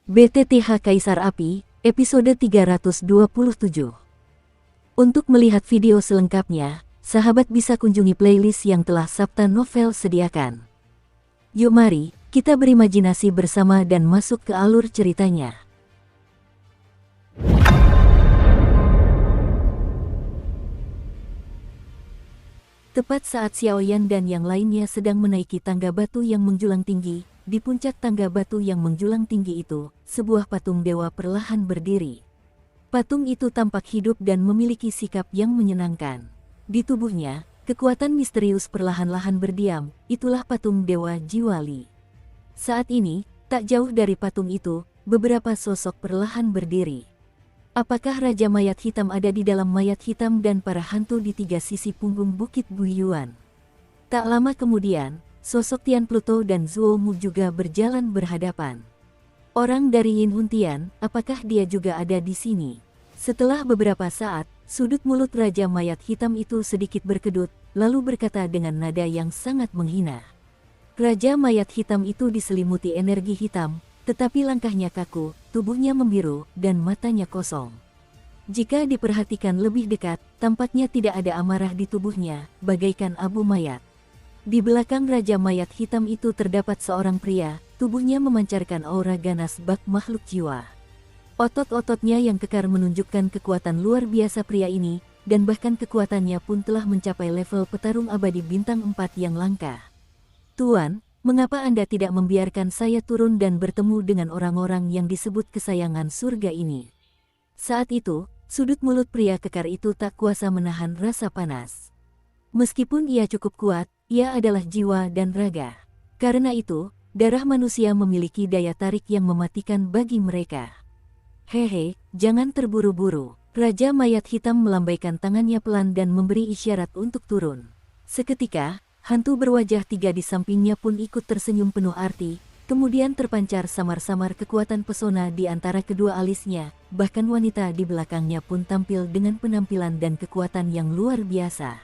BTTH Kaisar Api, episode 327. Untuk melihat video selengkapnya, sahabat bisa kunjungi playlist yang telah Sabta Novel sediakan. Yuk mari, kita berimajinasi bersama dan masuk ke alur ceritanya. Tepat saat Xiaoyan dan yang lainnya sedang menaiki tangga batu yang menjulang tinggi, di puncak tangga batu yang menjulang tinggi itu, sebuah patung dewa perlahan berdiri. Patung itu tampak hidup dan memiliki sikap yang menyenangkan. Di tubuhnya, kekuatan misterius perlahan-lahan berdiam, itulah patung dewa Jiwali. Saat ini, tak jauh dari patung itu, beberapa sosok perlahan berdiri. Apakah Raja Mayat Hitam ada di dalam mayat hitam dan para hantu di tiga sisi punggung Bukit Buyuan? Tak lama kemudian, sosok Tian Pluto dan Zuo Mu juga berjalan berhadapan. Orang dari Yin Huntian, apakah dia juga ada di sini? Setelah beberapa saat, sudut mulut Raja Mayat Hitam itu sedikit berkedut, lalu berkata dengan nada yang sangat menghina. Raja Mayat Hitam itu diselimuti energi hitam, tetapi langkahnya kaku, tubuhnya membiru, dan matanya kosong. Jika diperhatikan lebih dekat, tampaknya tidak ada amarah di tubuhnya, bagaikan abu mayat. Di belakang Raja Mayat Hitam itu terdapat seorang pria, tubuhnya memancarkan aura ganas bak makhluk jiwa. Otot-ototnya yang kekar menunjukkan kekuatan luar biasa pria ini, dan bahkan kekuatannya pun telah mencapai level petarung abadi bintang 4 yang langka. Tuan, mengapa Anda tidak membiarkan saya turun dan bertemu dengan orang-orang yang disebut kesayangan surga ini? Saat itu, sudut mulut pria kekar itu tak kuasa menahan rasa panas. Meskipun ia cukup kuat, ia adalah jiwa dan raga. Karena itu, darah manusia memiliki daya tarik yang mematikan bagi mereka. Hehe, jangan terburu-buru. Raja Mayat Hitam melambaikan tangannya pelan dan memberi isyarat untuk turun. Seketika, hantu berwajah tiga di sampingnya pun ikut tersenyum penuh arti, kemudian terpancar samar-samar kekuatan pesona di antara kedua alisnya, bahkan wanita di belakangnya pun tampil dengan penampilan dan kekuatan yang luar biasa.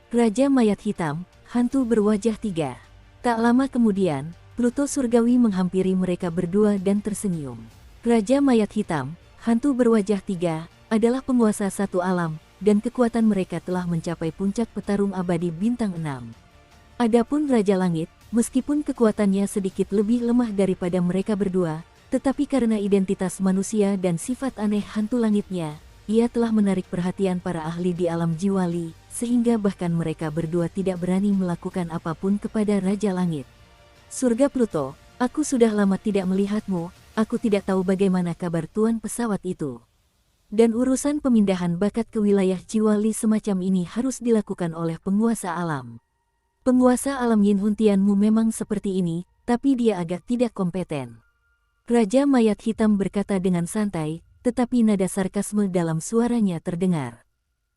Raja Mayat Hitam, hantu berwajah tiga. Tak lama kemudian, Pluto Surgawi menghampiri mereka berdua dan tersenyum. Raja Mayat Hitam, hantu berwajah tiga, adalah penguasa satu alam, dan kekuatan mereka telah mencapai puncak petarung abadi bintang 6. Adapun Raja Langit, meskipun kekuatannya sedikit lebih lemah daripada mereka berdua, tetapi karena identitas manusia dan sifat aneh hantu langitnya, ia telah menarik perhatian para ahli di alam Jiwali, sehingga bahkan mereka berdua tidak berani melakukan apapun kepada Raja Langit. Surga Pluto, aku sudah lama tidak melihatmu, aku tidak tahu bagaimana kabar tuan pesawat itu. Dan urusan pemindahan bakat ke wilayah Jiwali semacam ini harus dilakukan oleh penguasa alam. Penguasa alam Yin Huntianmu memang seperti ini, tapi dia agak tidak kompeten. Raja Mayat Hitam berkata dengan santai, tetapi nada sarkasme dalam suaranya terdengar.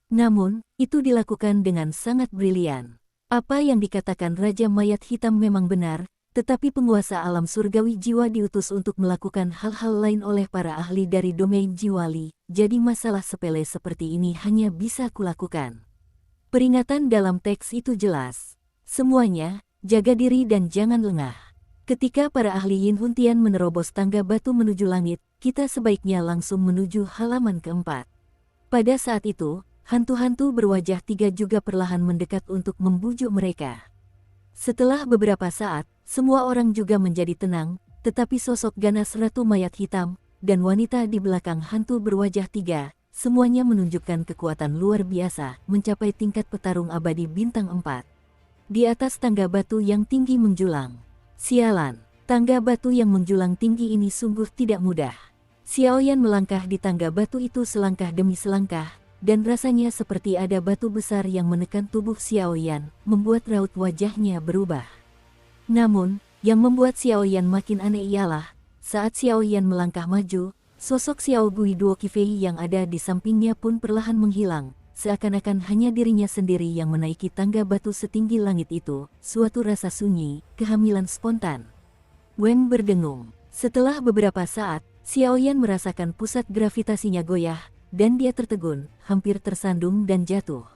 Namun, itu dilakukan dengan sangat brilian. Apa yang dikatakan Raja Mayat Hitam memang benar, tetapi penguasa alam surgawi jiwa diutus untuk melakukan hal-hal lain oleh para ahli dari domain Jiwali, jadi masalah sepele seperti ini hanya bisa kulakukan. Peringatan dalam teks itu jelas. Semuanya, jaga diri dan jangan lengah. Ketika para ahli Yin Huntian menerobos tangga batu menuju langit, kita sebaiknya langsung menuju halaman keempat. Pada saat itu, hantu-hantu berwajah tiga juga perlahan mendekat untuk membujuk mereka. Setelah beberapa saat, semua orang juga menjadi tenang, tetapi sosok ganas Ratu Mayat Hitam dan wanita di belakang hantu berwajah tiga, semuanya menunjukkan kekuatan luar biasa, mencapai tingkat petarung abadi bintang 4. Di atas tangga batu yang tinggi menjulang. Sialan, tangga batu yang menjulang tinggi ini sungguh tidak mudah. Xiaoyan melangkah di tangga batu itu selangkah demi selangkah, dan rasanya seperti ada batu besar yang menekan tubuh Xiaoyan, membuat raut wajahnya berubah. Namun, yang membuat Xiaoyan makin aneh ialah, saat Xiaoyan melangkah maju, sosok Xiao Gui Duo Qifei yang ada di sampingnya pun perlahan menghilang. Seakan-akan hanya dirinya sendiri yang menaiki tangga batu setinggi langit itu, suatu rasa sunyi, kehamilan spontan. Weng berdengung. Setelah beberapa saat, Xiaoyan merasakan pusat gravitasinya goyah, dan dia tertegun, hampir tersandung dan jatuh.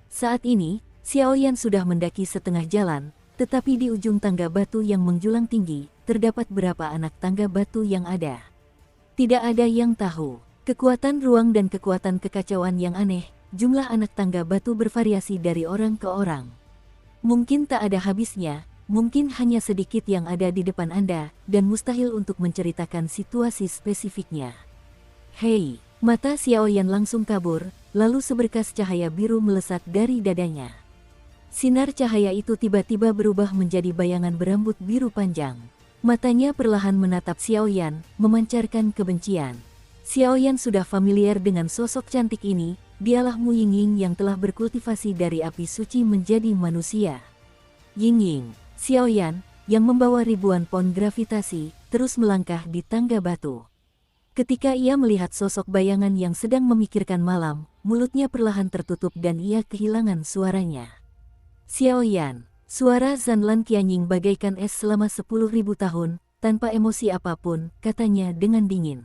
Saat ini, Xiaoyan sudah mendaki setengah jalan, tetapi di ujung tangga batu yang menjulang tinggi, terdapat berapa anak tangga batu yang ada. Tidak ada yang tahu. Kekuatan ruang dan kekuatan kekacauan yang aneh, jumlah anak tangga batu bervariasi dari orang ke orang. Mungkin tak ada habisnya, mungkin hanya sedikit yang ada di depan Anda, dan mustahil untuk menceritakan situasi spesifiknya. Hei, mata Xiaoyan langsung kabur, lalu seberkas cahaya biru melesat dari dadanya. Sinar cahaya itu tiba-tiba berubah menjadi bayangan berambut biru panjang. Matanya perlahan menatap Xiaoyan, memancarkan kebencian. Xiaoyan sudah familiar dengan sosok cantik ini, dialah Mu Yingying yang telah berkultivasi dari api suci menjadi manusia. Yingying, Xiaoyan, yang membawa ribuan pon gravitasi, terus melangkah di tangga batu. Ketika ia melihat sosok bayangan yang sedang memikirkan malam, mulutnya perlahan tertutup dan ia kehilangan suaranya. Xiaoyan, suara Zanlan Qianying bagaikan es selama 10.000 tahun, tanpa emosi apapun, katanya dengan dingin.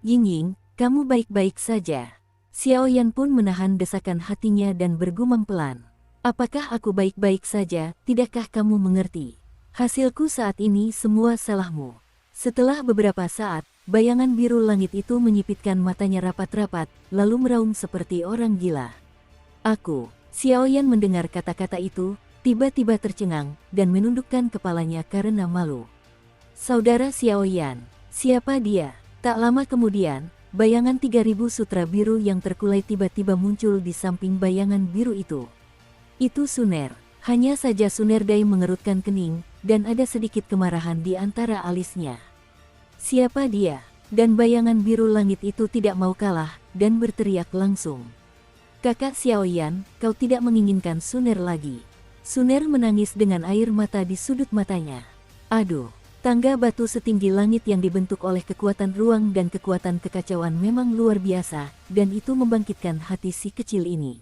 Yingying, kamu baik-baik saja. Xiaoyan pun menahan desakan hatinya dan bergumam pelan. Apakah aku baik-baik saja, tidakkah kamu mengerti? Hasilku saat ini semua salahmu. Setelah beberapa saat, bayangan biru langit itu menyipitkan matanya rapat-rapat, lalu meraung seperti orang gila. Xiaoyan mendengar kata-kata itu, tiba-tiba tercengang, dan menundukkan kepalanya karena malu. Saudara Xiaoyan, siapa dia? Tak lama kemudian, bayangan 3000 sutra biru yang terkulai tiba-tiba muncul di samping bayangan biru itu. Itu Suner. Hanya saja Suner Dai mengerutkan kening, dan ada sedikit kemarahan di antara alisnya. Siapa dia? Dan bayangan biru langit itu tidak mau kalah, dan berteriak langsung. Kakak Xiaoyan, kau tidak menginginkan Suner lagi. Suner menangis dengan air mata di sudut matanya. Aduh, tangga batu setinggi langit yang dibentuk oleh kekuatan ruang dan kekuatan kekacauan memang luar biasa, dan itu membangkitkan hati si kecil ini.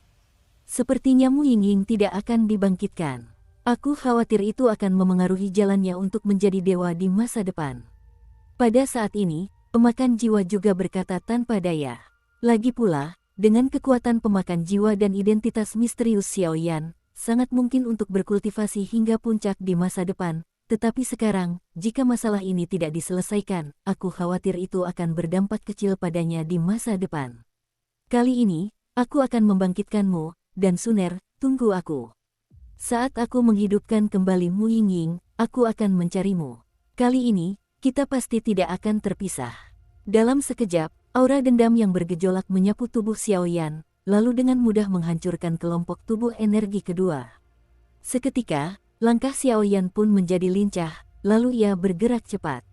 Sepertinya Mu Yingying tidak akan dibangkitkan. Aku khawatir itu akan memengaruhi jalannya untuk menjadi dewa di masa depan. Pada saat ini, pemakan jiwa juga berkata tanpa daya. Lagi pula, dengan kekuatan pemakan jiwa dan identitas misterius Xiaoyan, sangat mungkin untuk berkultivasi hingga puncak di masa depan, tetapi sekarang, jika masalah ini tidak diselesaikan, aku khawatir itu akan berdampak kecil padanya di masa depan. Kali ini, aku akan membangkitkanmu, dan Suner, tunggu aku. Saat aku menghidupkan kembali Mu Yingying, aku akan mencarimu. Kali ini, kita pasti tidak akan terpisah. Dalam sekejap, aura dendam yang bergejolak menyapu tubuh Xiaoyan, lalu dengan mudah menghancurkan kelompok tubuh energi kedua. Seketika, langkah Xiaoyan pun menjadi lincah, lalu ia bergerak cepat.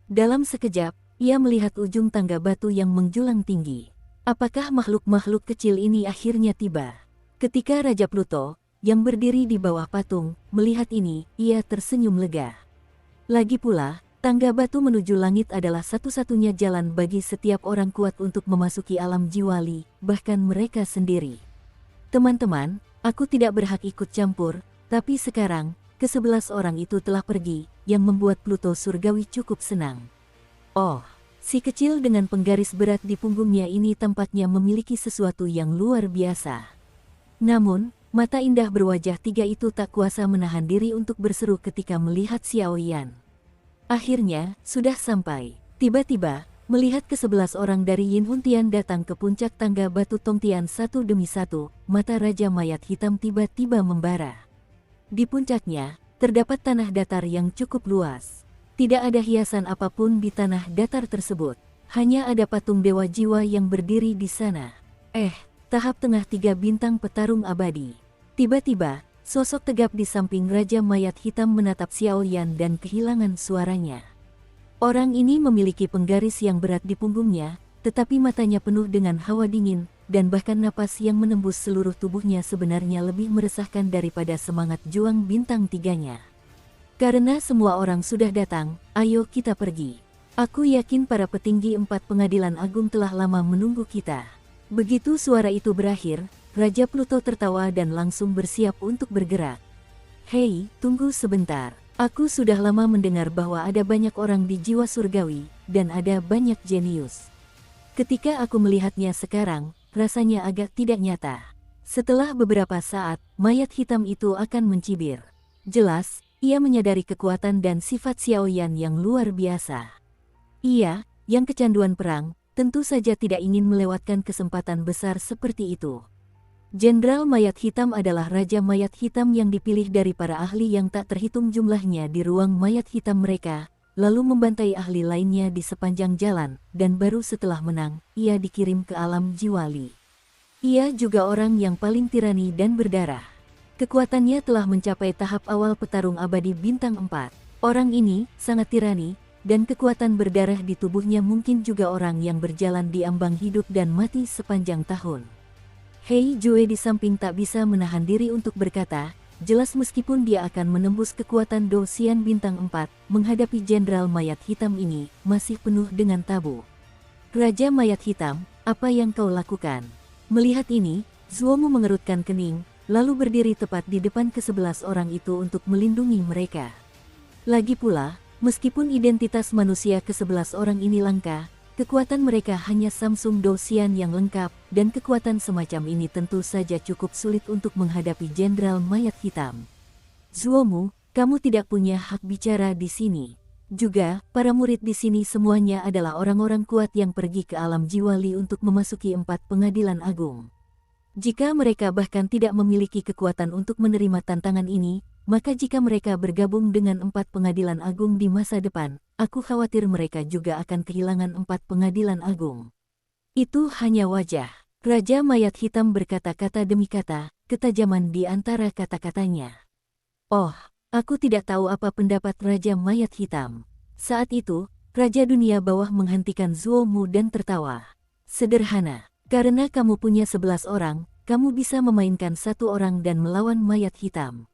Dalam sekejap, ia melihat ujung tangga batu yang menjulang tinggi. Apakah makhluk-makhluk kecil ini akhirnya tiba? Ketika Raja Pluto, yang berdiri di bawah patung, melihat ini, ia tersenyum lega. Lagi pula, tangga batu menuju langit adalah satu-satunya jalan bagi setiap orang kuat untuk memasuki alam jiwali, bahkan mereka sendiri. Teman-teman, aku tidak berhak ikut campur, tapi sekarang, ke-11 orang itu telah pergi, yang membuat Pluto surgawi cukup senang. Oh, si kecil dengan penggaris berat di punggungnya ini tampaknya memiliki sesuatu yang luar biasa. Namun, mata indah berwajah tiga itu tak kuasa menahan diri untuk berseru ketika melihat Xiaoyan. Akhirnya, sudah sampai. Tiba-tiba, melihat ke-11 orang dari Yin Huntian datang ke puncak tangga batu Tongtian satu demi satu, mata Raja Mayat Hitam tiba-tiba membara. Di puncaknya, terdapat tanah datar yang cukup luas. Tidak ada hiasan apapun di tanah datar tersebut. Hanya ada patung dewa jiwa yang berdiri di sana. Tahap tengah 3 bintang petarung abadi. Tiba-tiba, sosok tegap di samping Raja Mayat Hitam menatap Xiaoyan dan kehilangan suaranya. Orang ini memiliki penggaris yang berat di punggungnya, tetapi matanya penuh dengan hawa dingin, dan bahkan napas yang menembus seluruh tubuhnya sebenarnya lebih meresahkan daripada semangat juang bintang tiganya. Karena semua orang sudah datang, ayo kita pergi. Aku yakin para petinggi 4 pengadilan agung telah lama menunggu kita. Begitu suara itu berakhir, Raja Pluto tertawa dan langsung bersiap untuk bergerak. Hei, tunggu sebentar. Aku sudah lama mendengar bahwa ada banyak orang di jiwa surgawi, dan ada banyak jenius. Ketika aku melihatnya sekarang, rasanya agak tidak nyata. Setelah beberapa saat, mayat hitam itu akan mencibir. Jelas, Ia menyadari kekuatan dan sifat Xiaoyan yang luar biasa. Ia, yang kecanduan perang, tentu saja tidak ingin melewatkan kesempatan besar seperti itu. Jenderal Mayat Hitam adalah Raja Mayat Hitam yang dipilih dari para ahli yang tak terhitung jumlahnya di ruang mayat hitam mereka, lalu membantai ahli lainnya di sepanjang jalan, dan baru setelah menang, ia dikirim ke alam jiwali. Ia juga orang yang paling tirani dan berdarah. Kekuatannya telah mencapai tahap awal petarung abadi bintang 4. Orang ini sangat tirani, dan kekuatan berdarah di tubuhnya mungkin juga orang yang berjalan di ambang hidup dan mati sepanjang tahun. Hei Jue di samping tak bisa menahan diri untuk berkata, jelas meskipun dia akan menembus kekuatan Do Xian bintang 4, menghadapi Jenderal Mayat Hitam ini masih penuh dengan tabu. Raja Mayat Hitam, apa yang kau lakukan? Melihat ini, Zuomu mengerutkan kening, lalu berdiri tepat di depan ke-11 orang itu untuk melindungi mereka. Lagi pula, meskipun identitas manusia ke-11 orang ini langka, kekuatan mereka hanya Samsung Do Xian yang lengkap, dan kekuatan semacam ini tentu saja cukup sulit untuk menghadapi Jenderal Mayat Hitam. Zuomu, kamu tidak punya hak bicara di sini. Juga, para murid di sini semuanya adalah orang-orang kuat yang pergi ke alam jiwali untuk memasuki 4 pengadilan agung. Jika mereka bahkan tidak memiliki kekuatan untuk menerima tantangan ini, maka jika mereka bergabung dengan 4 pengadilan agung di masa depan, aku khawatir mereka juga akan kehilangan 4 pengadilan agung. Itu hanya wajah. Raja Mayat Hitam berkata-kata demi kata, ketajaman di antara kata-katanya. Oh, aku tidak tahu apa pendapat Raja Mayat Hitam. Saat itu, Raja Dunia Bawah menghentikan Zuomu dan tertawa. Sederhana. Karena kamu punya 11 orang, kamu bisa memainkan 1 orang dan melawan Mayat Hitam.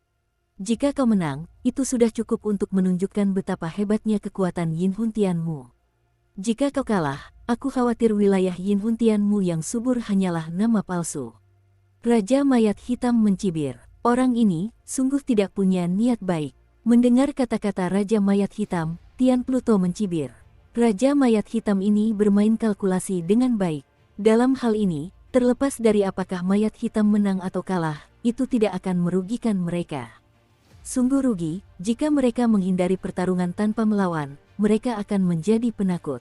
Jika kau menang, itu sudah cukup untuk menunjukkan betapa hebatnya kekuatan Yin Huntianmu. Jika kau kalah, aku khawatir wilayah Yin Huntianmu yang subur hanyalah nama palsu. Raja Mayat Hitam mencibir. Orang ini sungguh tidak punya niat baik. Mendengar kata-kata Raja Mayat Hitam, Tian Pluto mencibir. Raja Mayat Hitam ini bermain kalkulasi dengan baik. Dalam hal ini, terlepas dari apakah Mayat Hitam menang atau kalah, itu tidak akan merugikan mereka. Sungguh rugi, jika mereka menghindari pertarungan tanpa melawan, mereka akan menjadi penakut.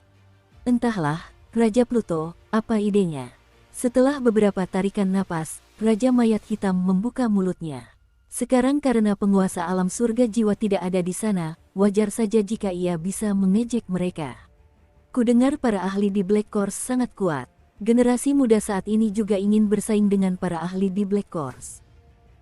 Entahlah, Raja Pluto, apa idenya? Setelah beberapa tarikan napas, Raja Mayat Hitam membuka mulutnya. Sekarang karena penguasa alam surga jiwa tidak ada di sana, wajar saja jika ia bisa mengejek mereka. Kudengar para ahli di Black Course sangat kuat. Generasi muda saat ini juga ingin bersaing dengan para ahli di Black Course.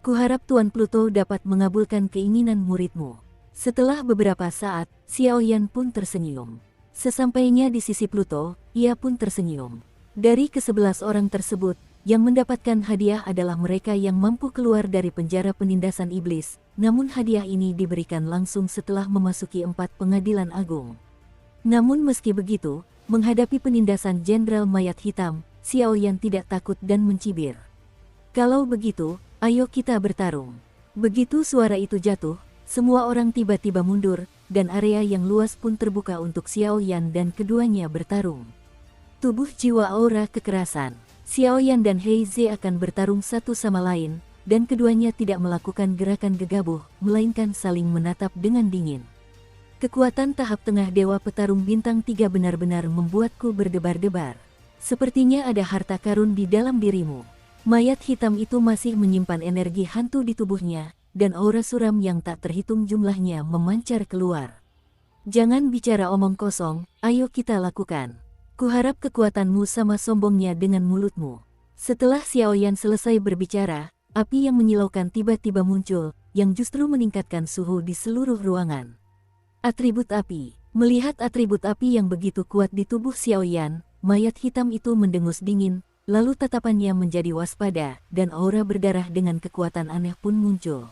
Kuharap Tuan Pluto dapat mengabulkan keinginan muridmu. Setelah beberapa saat, Xiaoyan pun tersenyum. Sesampainya di sisi Pluto, ia pun tersenyum. Dari ke-11 orang tersebut, yang mendapatkan hadiah adalah mereka yang mampu keluar dari penjara penindasan iblis, namun hadiah ini diberikan langsung setelah memasuki 4 pengadilan agung. Namun meski begitu, menghadapi penindasan Jenderal Mayat Hitam, Xiaoyan tidak takut dan mencibir. Kalau begitu, ayo kita bertarung. Begitu suara itu jatuh, semua orang tiba-tiba mundur, dan area yang luas pun terbuka untuk Xiaoyan dan keduanya bertarung. Tubuh jiwa aura kekerasan, Xiaoyan dan Heize akan bertarung satu sama lain, dan keduanya tidak melakukan gerakan gegabah, melainkan saling menatap dengan dingin. Kekuatan tahap tengah Dewa Petarung Bintang 3 benar-benar membuatku berdebar-debar. Sepertinya ada harta karun di dalam dirimu. Mayat hitam itu masih menyimpan energi hantu di tubuhnya, dan aura suram yang tak terhitung jumlahnya memancar keluar. Jangan bicara omong kosong, ayo kita lakukan. Kuharap kekuatanmu sama sombongnya dengan mulutmu. Setelah Xiaoyan selesai berbicara, api yang menyilaukan tiba-tiba muncul, yang justru meningkatkan suhu di seluruh ruangan. Atribut api. Melihat atribut api yang begitu kuat di tubuh Xiaoyan, mayat hitam itu mendengus dingin, lalu tatapannya menjadi waspada, dan aura berdarah dengan kekuatan aneh pun muncul.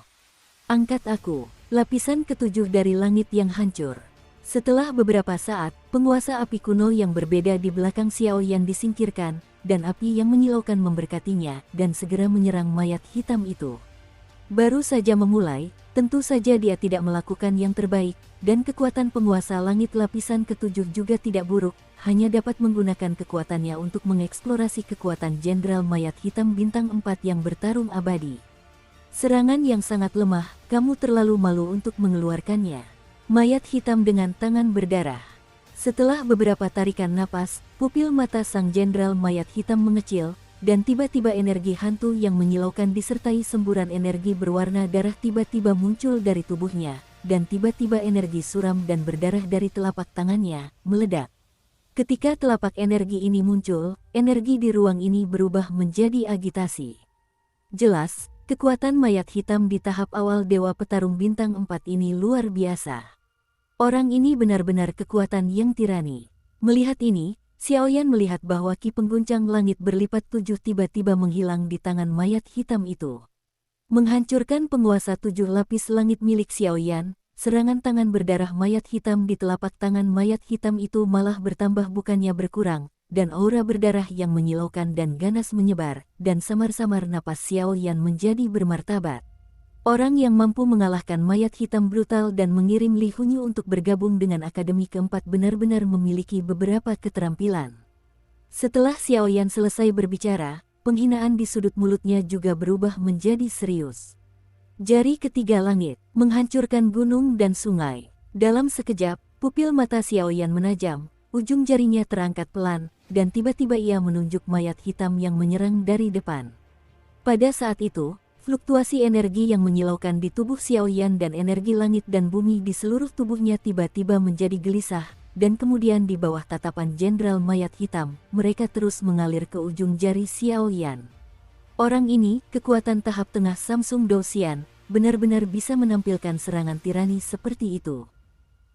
Angkat aku, lapisan ke-7 dari langit yang hancur. Setelah beberapa saat, penguasa api kuno yang berbeda di belakang Xiaoyan disingkirkan, dan api yang menyilaukan memberkatinya, dan segera menyerang mayat hitam itu. Baru saja memulai, tentu saja dia tidak melakukan yang terbaik, dan kekuatan penguasa langit lapisan ke-7 juga tidak buruk, hanya dapat menggunakan kekuatannya untuk mengeksplorasi kekuatan Jenderal Mayat Hitam Bintang 4 yang bertarung abadi. Serangan yang sangat lemah, kamu terlalu malu untuk mengeluarkannya. Mayat hitam dengan tangan berdarah. Setelah beberapa tarikan napas, pupil mata sang jenderal mayat hitam mengecil, dan tiba-tiba energi hantu yang menyilaukan disertai semburan energi berwarna darah tiba-tiba muncul dari tubuhnya, dan tiba-tiba energi suram dan berdarah dari telapak tangannya meledak. Ketika telapak energi ini muncul, energi di ruang ini berubah menjadi agitasi. Jelas, kekuatan mayat hitam di tahap awal Dewa Petarung Bintang 4 ini luar biasa. Orang ini benar-benar kekuatan yang tirani. Melihat ini, Xiaoyan melihat bahwa ki pengguncang langit berlipat 7 tiba-tiba menghilang di tangan mayat hitam itu. Menghancurkan penguasa 7 lapis langit milik Xiaoyan, serangan tangan berdarah mayat hitam di telapak tangan mayat hitam itu malah bertambah bukannya berkurang, dan aura berdarah yang menyilaukan dan ganas menyebar, dan samar-samar napas Xiaoyan menjadi bermartabat. Orang yang mampu mengalahkan mayat hitam brutal dan mengirim Li Hunyu untuk bergabung dengan Akademi Keempat benar-benar memiliki beberapa keterampilan. Setelah Xiaoyan selesai berbicara, penghinaan di sudut mulutnya juga berubah menjadi serius. Jari ketiga langit, menghancurkan gunung dan sungai. Dalam sekejap, pupil mata Xiaoyan menajam, ujung jarinya terangkat pelan, dan tiba-tiba ia menunjuk mayat hitam yang menyerang dari depan. Pada saat itu, fluktuasi energi yang menyilaukan di tubuh Xiaoyan dan energi langit dan bumi di seluruh tubuhnya tiba-tiba menjadi gelisah, dan kemudian di bawah tatapan jenderal mayat hitam, mereka terus mengalir ke ujung jari Xiaoyan. Orang ini, kekuatan tahap tengah Samsung Douxian, benar-benar bisa menampilkan serangan tirani seperti itu.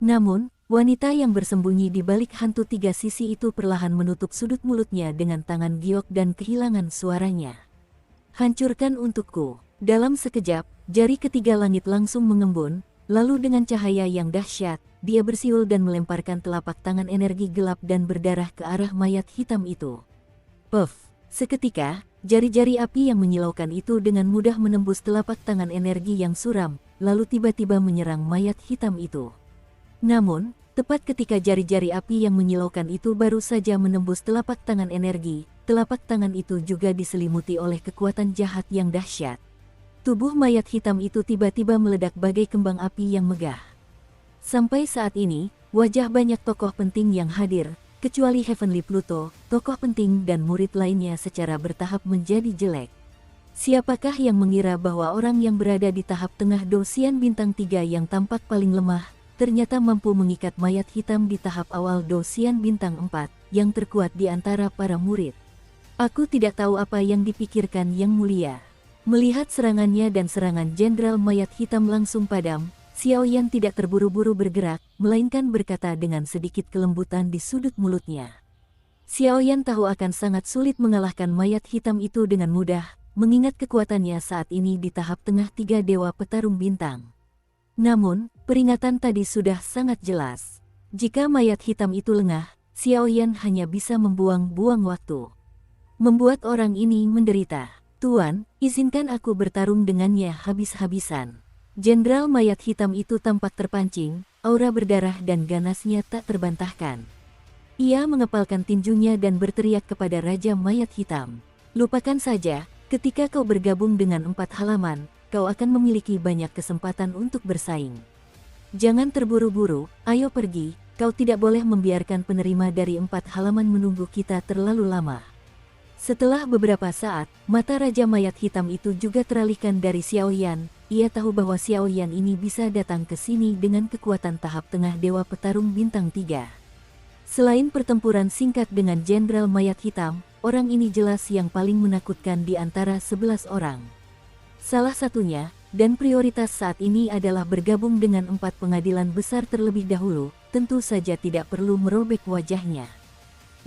Namun, wanita yang bersembunyi di balik hantu tiga sisi itu perlahan menutup sudut mulutnya dengan tangan giok dan kehilangan suaranya. Hancurkan untukku. Dalam sekejap, jari ketiga langit langsung mengembun, lalu dengan cahaya yang dahsyat, dia bersiul dan melemparkan telapak tangan energi gelap dan berdarah ke arah mayat hitam itu. Puff! Seketika, jari-jari api yang menyilaukan itu dengan mudah menembus telapak tangan energi yang suram, lalu tiba-tiba menyerang mayat hitam itu. Namun, tepat ketika jari-jari api yang menyilaukan itu baru saja menembus telapak tangan energi, telapak tangan itu juga diselimuti oleh kekuatan jahat yang dahsyat. Tubuh mayat hitam itu tiba-tiba meledak bagai kembang api yang megah. Sampai saat ini, wajah banyak tokoh penting yang hadir, kecuali Heavenly Pluto, tokoh penting dan murid lainnya secara bertahap menjadi jelek. Siapakah yang mengira bahwa orang yang berada di tahap tengah Douxian Bintang 3 yang tampak paling lemah, ternyata mampu mengikat mayat hitam di tahap awal Douxian Bintang 4, yang terkuat di antara para murid. Aku tidak tahu apa yang dipikirkan Yang Mulia. Melihat serangannya dan serangan jenderal mayat hitam langsung padam, Xiaoyan tidak terburu-buru bergerak, melainkan berkata dengan sedikit kelembutan di sudut mulutnya. Xiaoyan tahu akan sangat sulit mengalahkan mayat hitam itu dengan mudah, mengingat kekuatannya saat ini di tahap tengah 3 Dewa Petarung Bintang. Namun, peringatan tadi sudah sangat jelas. Jika mayat hitam itu lengah, Xiaoyan hanya bisa membuang-buang waktu. Membuat orang ini menderita. Tuan, izinkan aku bertarung dengannya habis-habisan. Jenderal mayat hitam itu tampak terpancing, aura berdarah dan ganasnya tak terbantahkan. Ia mengepalkan tinjunya dan berteriak kepada Raja Mayat Hitam. Lupakan saja, ketika kau bergabung dengan 4 halaman, kau akan memiliki banyak kesempatan untuk bersaing. Jangan terburu-buru, ayo pergi, kau tidak boleh membiarkan penerima dari 4 halaman menunggu kita terlalu lama. Setelah beberapa saat, mata Raja Mayat Hitam itu juga teralihkan dari Xiaoyan. Ia tahu bahwa Xiaoyan ini bisa datang ke sini dengan kekuatan tahap tengah Dewa Petarung Bintang 3. Selain pertempuran singkat dengan Jenderal Mayat Hitam, orang ini jelas yang paling menakutkan di antara 11 orang. Salah satunya, dan prioritas saat ini adalah bergabung dengan 4 pengadilan besar terlebih dahulu, tentu saja tidak perlu merobek wajahnya.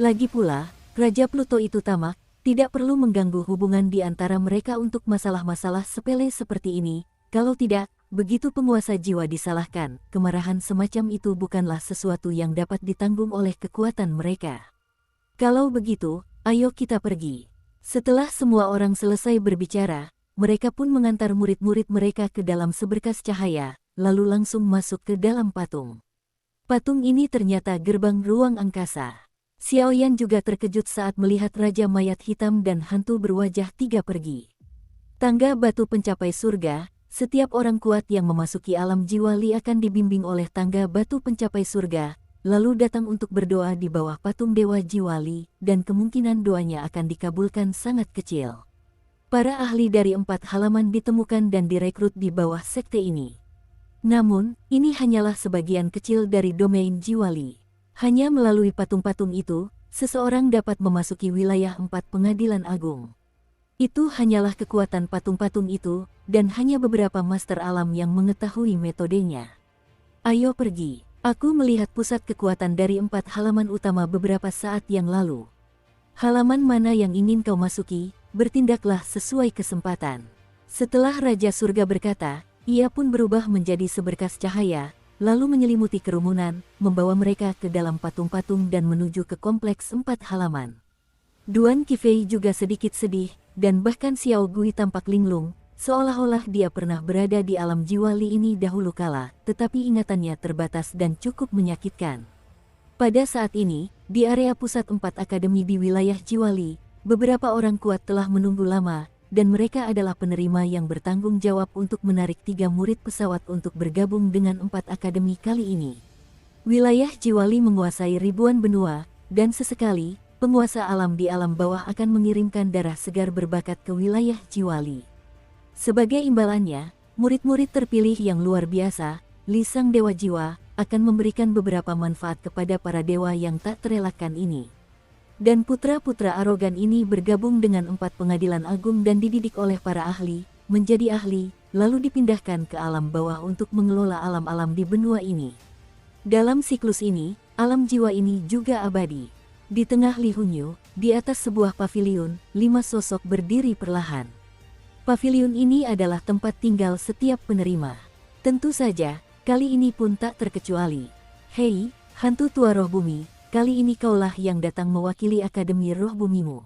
Lagi pula, Raja Pluto itu tamak, tidak perlu mengganggu hubungan di antara mereka untuk masalah-masalah sepele seperti ini. Kalau tidak, begitu penguasa jiwa disalahkan, kemarahan semacam itu bukanlah sesuatu yang dapat ditanggung oleh kekuatan mereka. Kalau begitu, ayo kita pergi. Setelah semua orang selesai berbicara, mereka pun mengantar murid-murid mereka ke dalam seberkas cahaya, lalu langsung masuk ke dalam patung. Patung ini ternyata gerbang ruang angkasa. Xiaoyan juga terkejut saat melihat Raja Mayat Hitam dan hantu berwajah 3 pergi. Tangga batu pencapai surga. Setiap orang kuat yang memasuki alam jiwa Li akan dibimbing oleh tangga batu pencapai surga, lalu datang untuk berdoa di bawah patung Dewa Jiwa Li, dan kemungkinan doanya akan dikabulkan sangat kecil. Para ahli dari 4 halaman ditemukan dan direkrut di bawah sekte ini. Namun, ini hanyalah sebagian kecil dari domain Jiwa Li. Hanya melalui patung-patung itu, seseorang dapat memasuki wilayah 4 pengadilan agung. Itu hanyalah kekuatan patung-patung itu, dan hanya beberapa master alam yang mengetahui metodenya. Ayo pergi, aku melihat pusat kekuatan dari 4 halaman utama beberapa saat yang lalu. Halaman mana yang ingin kau masuki, bertindaklah sesuai kesempatan. Setelah Raja Surga berkata, ia pun berubah menjadi seberkas cahaya, lalu menyelimuti kerumunan, membawa mereka ke dalam patung-patung dan menuju ke kompleks 4 halaman. Duan Qifei juga sedikit sedih, dan bahkan Xiao Gui tampak linglung, seolah-olah dia pernah berada di alam jiwa Li ini dahulu kala, tetapi ingatannya terbatas dan cukup menyakitkan. Pada saat ini, di area pusat 4 akademi di wilayah jiwa Li, beberapa orang kuat telah menunggu lama, dan mereka adalah penerima yang bertanggung jawab untuk menarik 3 murid pesawat untuk bergabung dengan 4 akademi kali ini. Wilayah jiwa Li menguasai ribuan benua, dan sesekali, penguasa alam di alam bawah akan mengirimkan darah segar berbakat ke wilayah jiwa Li. Sebagai imbalannya, murid-murid terpilih yang luar biasa, Li Sang Dewa Jiwa, akan memberikan beberapa manfaat kepada para dewa yang tak terelakkan ini. Dan putra-putra arogan ini bergabung dengan 4 pengadilan agung dan dididik oleh para ahli, menjadi ahli, lalu dipindahkan ke alam bawah untuk mengelola alam-alam di benua ini. Dalam siklus ini, alam jiwa ini juga abadi. Di tengah Li Hunyu, di atas sebuah paviliun, 5 sosok berdiri perlahan. Paviliun ini adalah tempat tinggal setiap penerima. Tentu saja, kali ini pun tak terkecuali. Hei, hantu tua roh bumi, kali ini kaulah yang datang mewakili Akademi Roh Bumimu.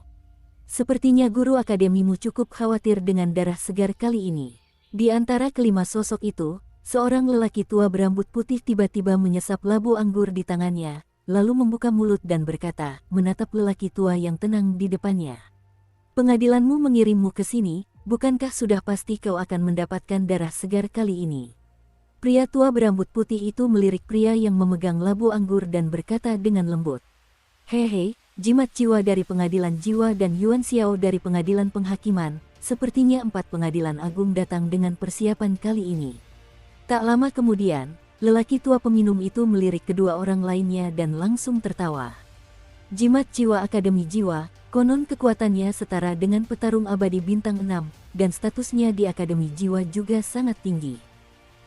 Sepertinya guru akademimu cukup khawatir dengan darah segar kali ini. Di antara kelima sosok itu, seorang lelaki tua berambut putih tiba-tiba menyesap labu anggur di tangannya, lalu membuka mulut dan berkata, menatap lelaki tua yang tenang di depannya. Pengadilanmu mengirimmu ke sini, bukankah sudah pasti kau akan mendapatkan darah segar kali ini? Pria tua berambut putih itu melirik pria yang memegang labu anggur dan berkata dengan lembut. Hehe, jimat jiwa dari pengadilan jiwa dan Yuan Xiao dari pengadilan penghakiman, sepertinya 4 pengadilan agung datang dengan persiapan kali ini. Tak lama kemudian, lelaki tua peminum itu melirik kedua orang lainnya dan langsung tertawa. Jimat jiwa Akademi Jiwa, konon kekuatannya setara dengan petarung abadi bintang 6, dan statusnya di Akademi Jiwa juga sangat tinggi.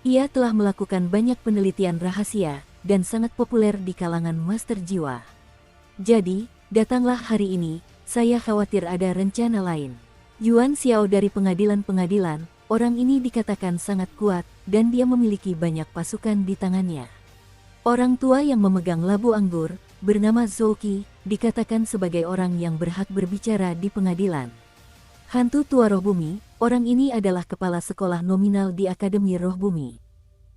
Ia telah melakukan banyak penelitian rahasia, dan sangat populer di kalangan master jiwa. Jadi, datanglah hari ini, saya khawatir ada rencana lain. Yuan Xiao dari pengadilan-pengadilan, orang ini dikatakan sangat kuat, dan dia memiliki banyak pasukan di tangannya. Orang tua yang memegang labu anggur, bernama Zhou Qi, dikatakan sebagai orang yang berhak berbicara di pengadilan. Hantu tua roh bumi, orang ini adalah kepala sekolah nominal di Akademi Roh Bumi.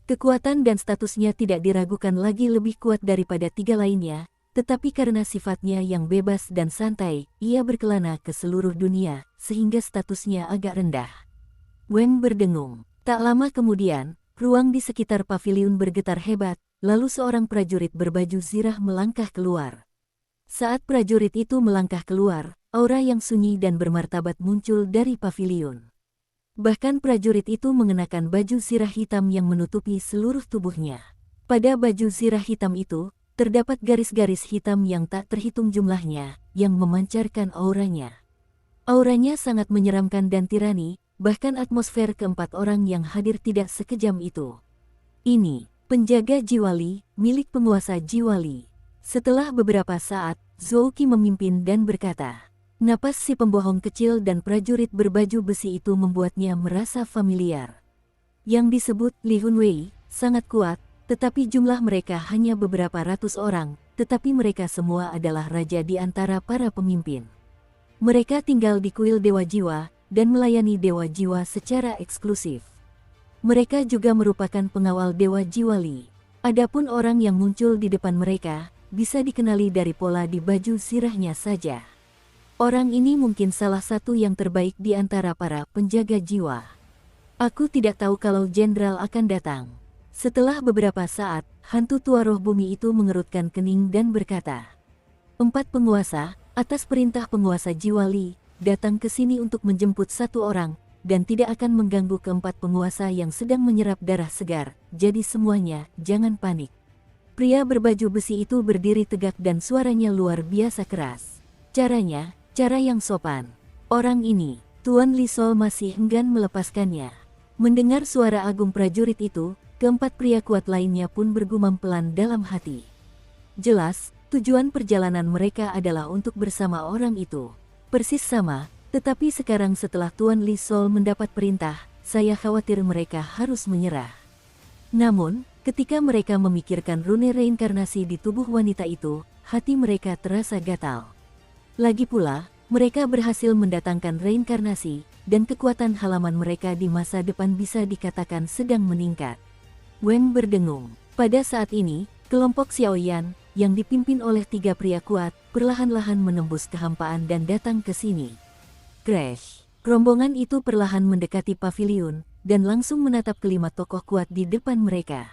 Kekuatan dan statusnya tidak diragukan lagi lebih kuat daripada 3 lainnya, tetapi karena sifatnya yang bebas dan santai, ia berkelana ke seluruh dunia, sehingga statusnya agak rendah. Weng berdengung. Tak lama kemudian, ruang di sekitar paviliun bergetar hebat, lalu seorang prajurit berbaju zirah melangkah keluar. Saat prajurit itu melangkah keluar, aura yang sunyi dan bermartabat muncul dari paviliun. Bahkan prajurit itu mengenakan baju zirah hitam yang menutupi seluruh tubuhnya. Pada baju zirah hitam itu, terdapat garis-garis hitam yang tak terhitung jumlahnya, yang memancarkan auranya. Auranya sangat menyeramkan dan tirani, bahkan atmosfer keempat orang yang hadir tidak sekejam itu. Ini, penjaga jiwa Li, milik penguasa jiwa Li. Setelah beberapa saat, Zhou Qi memimpin dan berkata, napas si pembohong kecil dan prajurit berbaju besi itu membuatnya merasa familiar. Yang disebut Li Hunwei, sangat kuat, tetapi jumlah mereka hanya beberapa ratus orang, tetapi mereka semua adalah raja di antara para pemimpin. Mereka tinggal di kuil Dewa Jiwa, dan melayani Dewa Jiwa secara eksklusif. Mereka juga merupakan pengawal Dewa Jiwa Li. Adapun orang yang muncul di depan mereka, bisa dikenali dari pola di baju zirahnya saja. Orang ini mungkin salah satu yang terbaik di antara para penjaga jiwa. Aku tidak tahu kalau jenderal akan datang. Setelah beberapa saat, hantu tua roh bumi itu mengerutkan kening dan berkata, 4 penguasa, atas perintah penguasa jiwa Li, datang ke sini untuk menjemput satu orang, dan tidak akan mengganggu keempat penguasa yang sedang menyerap darah segar, jadi semuanya, jangan panik. Pria berbaju besi itu berdiri tegak dan suaranya luar biasa keras. Caranya, cara yang sopan. Orang ini, Tuan Li Sol masih enggan melepaskannya. Mendengar suara agung prajurit itu, keempat pria kuat lainnya pun bergumam pelan dalam hati. Jelas, tujuan perjalanan mereka adalah untuk bersama orang itu. Persis sama, tetapi sekarang setelah Tuan Li Sol mendapat perintah, saya khawatir mereka harus menyerah. Namun, ketika mereka memikirkan rune reinkarnasi di tubuh wanita itu, hati mereka terasa gatal. Lagi pula, mereka berhasil mendatangkan reinkarnasi, dan kekuatan halaman mereka di masa depan bisa dikatakan sedang meningkat. Weng berdengung. Pada saat ini, kelompok Xiaoyan, yang dipimpin oleh 3 pria kuat, perlahan-lahan menembus kehampaan dan datang ke sini. Crash! Rombongan itu perlahan mendekati paviliun, dan langsung menatap kelima tokoh kuat di depan mereka.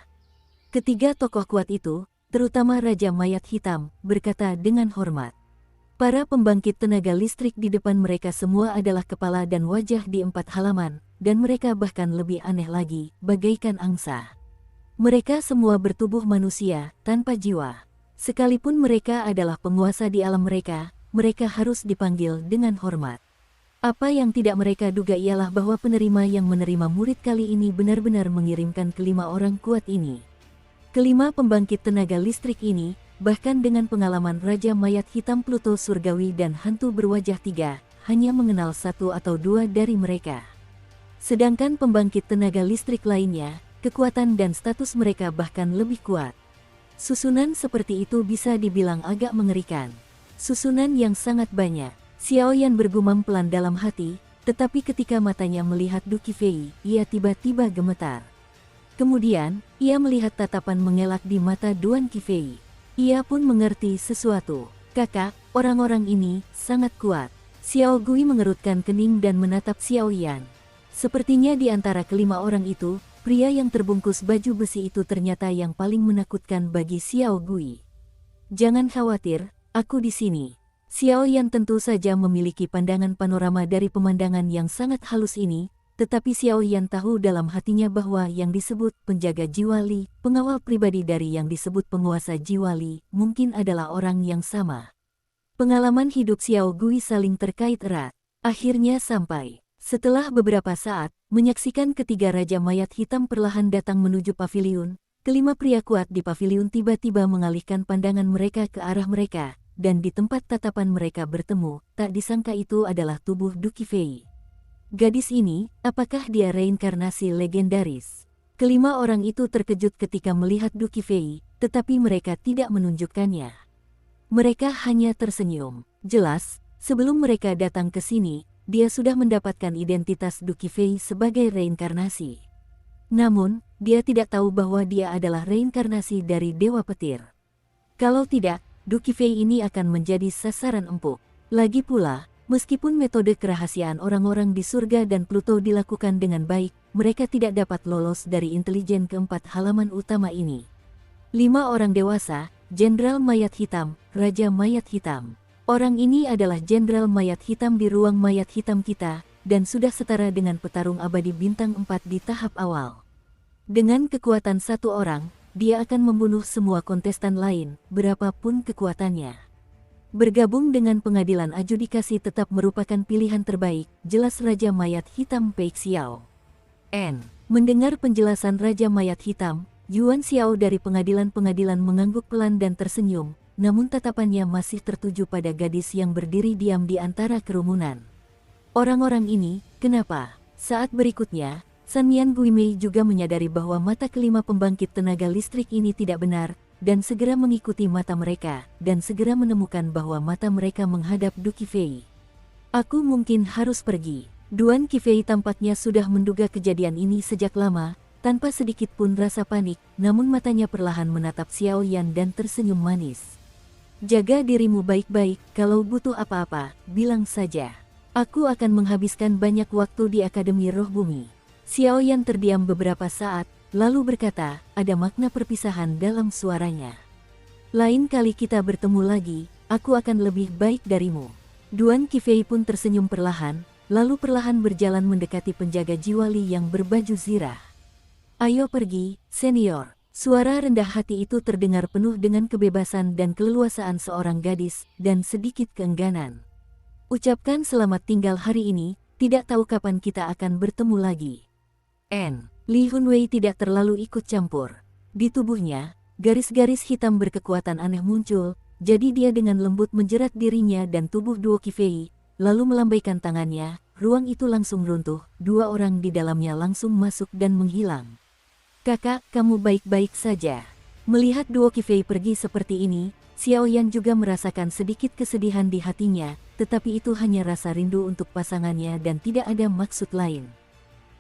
Ketiga tokoh kuat itu, terutama Raja Mayat Hitam, berkata dengan hormat. Para pembangkit tenaga listrik di depan mereka semua adalah kepala dan wajah di 4 halaman, dan mereka bahkan lebih aneh lagi, bagaikan angsa. Mereka semua bertubuh manusia, tanpa jiwa. Sekalipun mereka adalah penguasa di alam mereka, mereka harus dipanggil dengan hormat. Apa yang tidak mereka duga ialah bahwa penerima yang menerima murid kali ini benar-benar mengirimkan kelima orang kuat ini. Kelima pembangkit tenaga listrik ini, bahkan dengan pengalaman Raja Mayat Hitam Pluto Surgawi dan hantu berwajah 3, hanya mengenal 1 atau 2 dari mereka. Sedangkan pembangkit tenaga listrik lainnya, kekuatan dan status mereka bahkan lebih kuat. Susunan seperti itu bisa dibilang agak mengerikan. Susunan yang sangat banyak. Xiaoyan bergumam pelan dalam hati, tetapi ketika matanya melihat Du Qifei, ia tiba-tiba gemetar. Kemudian, ia melihat tatapan mengelak di mata Duan Qifei. Ia pun mengerti sesuatu. Kakak, orang-orang ini sangat kuat. Xiao Gui mengerutkan kening dan menatap Xiaoyan. Sepertinya di antara kelima orang itu, pria yang terbungkus baju besi itu ternyata yang paling menakutkan bagi Xiao Gui. Jangan khawatir, aku di sini. Xiaoyan tentu saja memiliki pandangan panorama dari pemandangan yang sangat halus ini, tetapi Xiaoyan tahu dalam hatinya bahwa yang disebut penjaga jiwa Li, pengawal pribadi dari yang disebut penguasa jiwa Li, mungkin adalah orang yang sama. Pengalaman hidup Xiao Gui saling terkait erat. Akhirnya sampai. Setelah beberapa saat, menyaksikan ketiga Raja Mayat Hitam perlahan datang menuju paviliun, kelima pria kuat di paviliun tiba-tiba mengalihkan pandangan mereka ke arah mereka, dan di tempat tatapan mereka bertemu, tak disangka itu adalah tubuh Du Qifei. Gadis ini, apakah dia reinkarnasi legendaris? Kelima orang itu terkejut ketika melihat Du Qifei, tetapi mereka tidak menunjukkannya. Mereka hanya tersenyum. Jelas, sebelum mereka datang ke sini, dia sudah mendapatkan identitas Du Qifei sebagai reinkarnasi. Namun, dia tidak tahu bahwa dia adalah reinkarnasi dari Dewa Petir. Kalau tidak, Du Qifei ini akan menjadi sasaran empuk. Lagi pula, meskipun metode kerahasiaan orang-orang di surga dan Pluto dilakukan dengan baik, mereka tidak dapat lolos dari intelijen keempat halaman utama ini. 5 orang dewasa, Jenderal Mayat Hitam, Raja Mayat Hitam. Orang ini adalah Jenderal Mayat Hitam di ruang mayat hitam kita, dan sudah setara dengan petarung abadi bintang 4 di tahap awal. Dengan kekuatan satu orang, dia akan membunuh semua kontestan lain, berapapun kekuatannya. Bergabung dengan pengadilan adjudikasi tetap merupakan pilihan terbaik, jelas Raja Mayat Hitam Pei Xiao. Mendengar penjelasan Raja Mayat Hitam, Yuan Xiao dari pengadilan-pengadilan mengangguk pelan dan tersenyum, namun tatapannya masih tertuju pada gadis yang berdiri diam di antara kerumunan. Orang-orang ini, kenapa? Saat berikutnya, Sanmian Guimei juga menyadari bahwa mata kelima pembangkit tenaga listrik ini tidak benar, dan segera mengikuti mata mereka, dan segera menemukan bahwa mata mereka menghadap Du Qifei. Aku mungkin harus pergi. Duan Qifei tampaknya sudah menduga kejadian ini sejak lama, tanpa sedikit pun rasa panik, namun matanya perlahan menatap Xiaoyan dan tersenyum manis. Jaga dirimu baik-baik, kalau butuh apa-apa, bilang saja. Aku akan menghabiskan banyak waktu di Akademi Roh Bumi. Xiao Yan terdiam beberapa saat, lalu berkata, ada makna perpisahan dalam suaranya. Lain kali kita bertemu lagi, aku akan lebih baik darimu. Duan Qifei pun tersenyum perlahan, lalu perlahan berjalan mendekati penjaga Jiwali yang berbaju zirah. Ayo pergi, senior. Suara rendah hati itu terdengar penuh dengan kebebasan dan keleluasaan seorang gadis, dan sedikit keengganan. Ucapkan selamat tinggal hari ini, tidak tahu kapan kita akan bertemu lagi. Li Hunwei tidak terlalu ikut campur. Di tubuhnya, garis-garis hitam berkekuatan aneh muncul, jadi dia dengan lembut menjerat dirinya dan tubuh Duo Qifei, lalu melambaikan tangannya, ruang itu langsung runtuh, dua orang di dalamnya langsung masuk dan menghilang. Kakak, kamu baik-baik saja. Melihat Duo Qifei pergi seperti ini, Xiao Yan juga merasakan sedikit kesedihan di hatinya, tetapi itu hanya rasa rindu untuk pasangannya dan tidak ada maksud lain.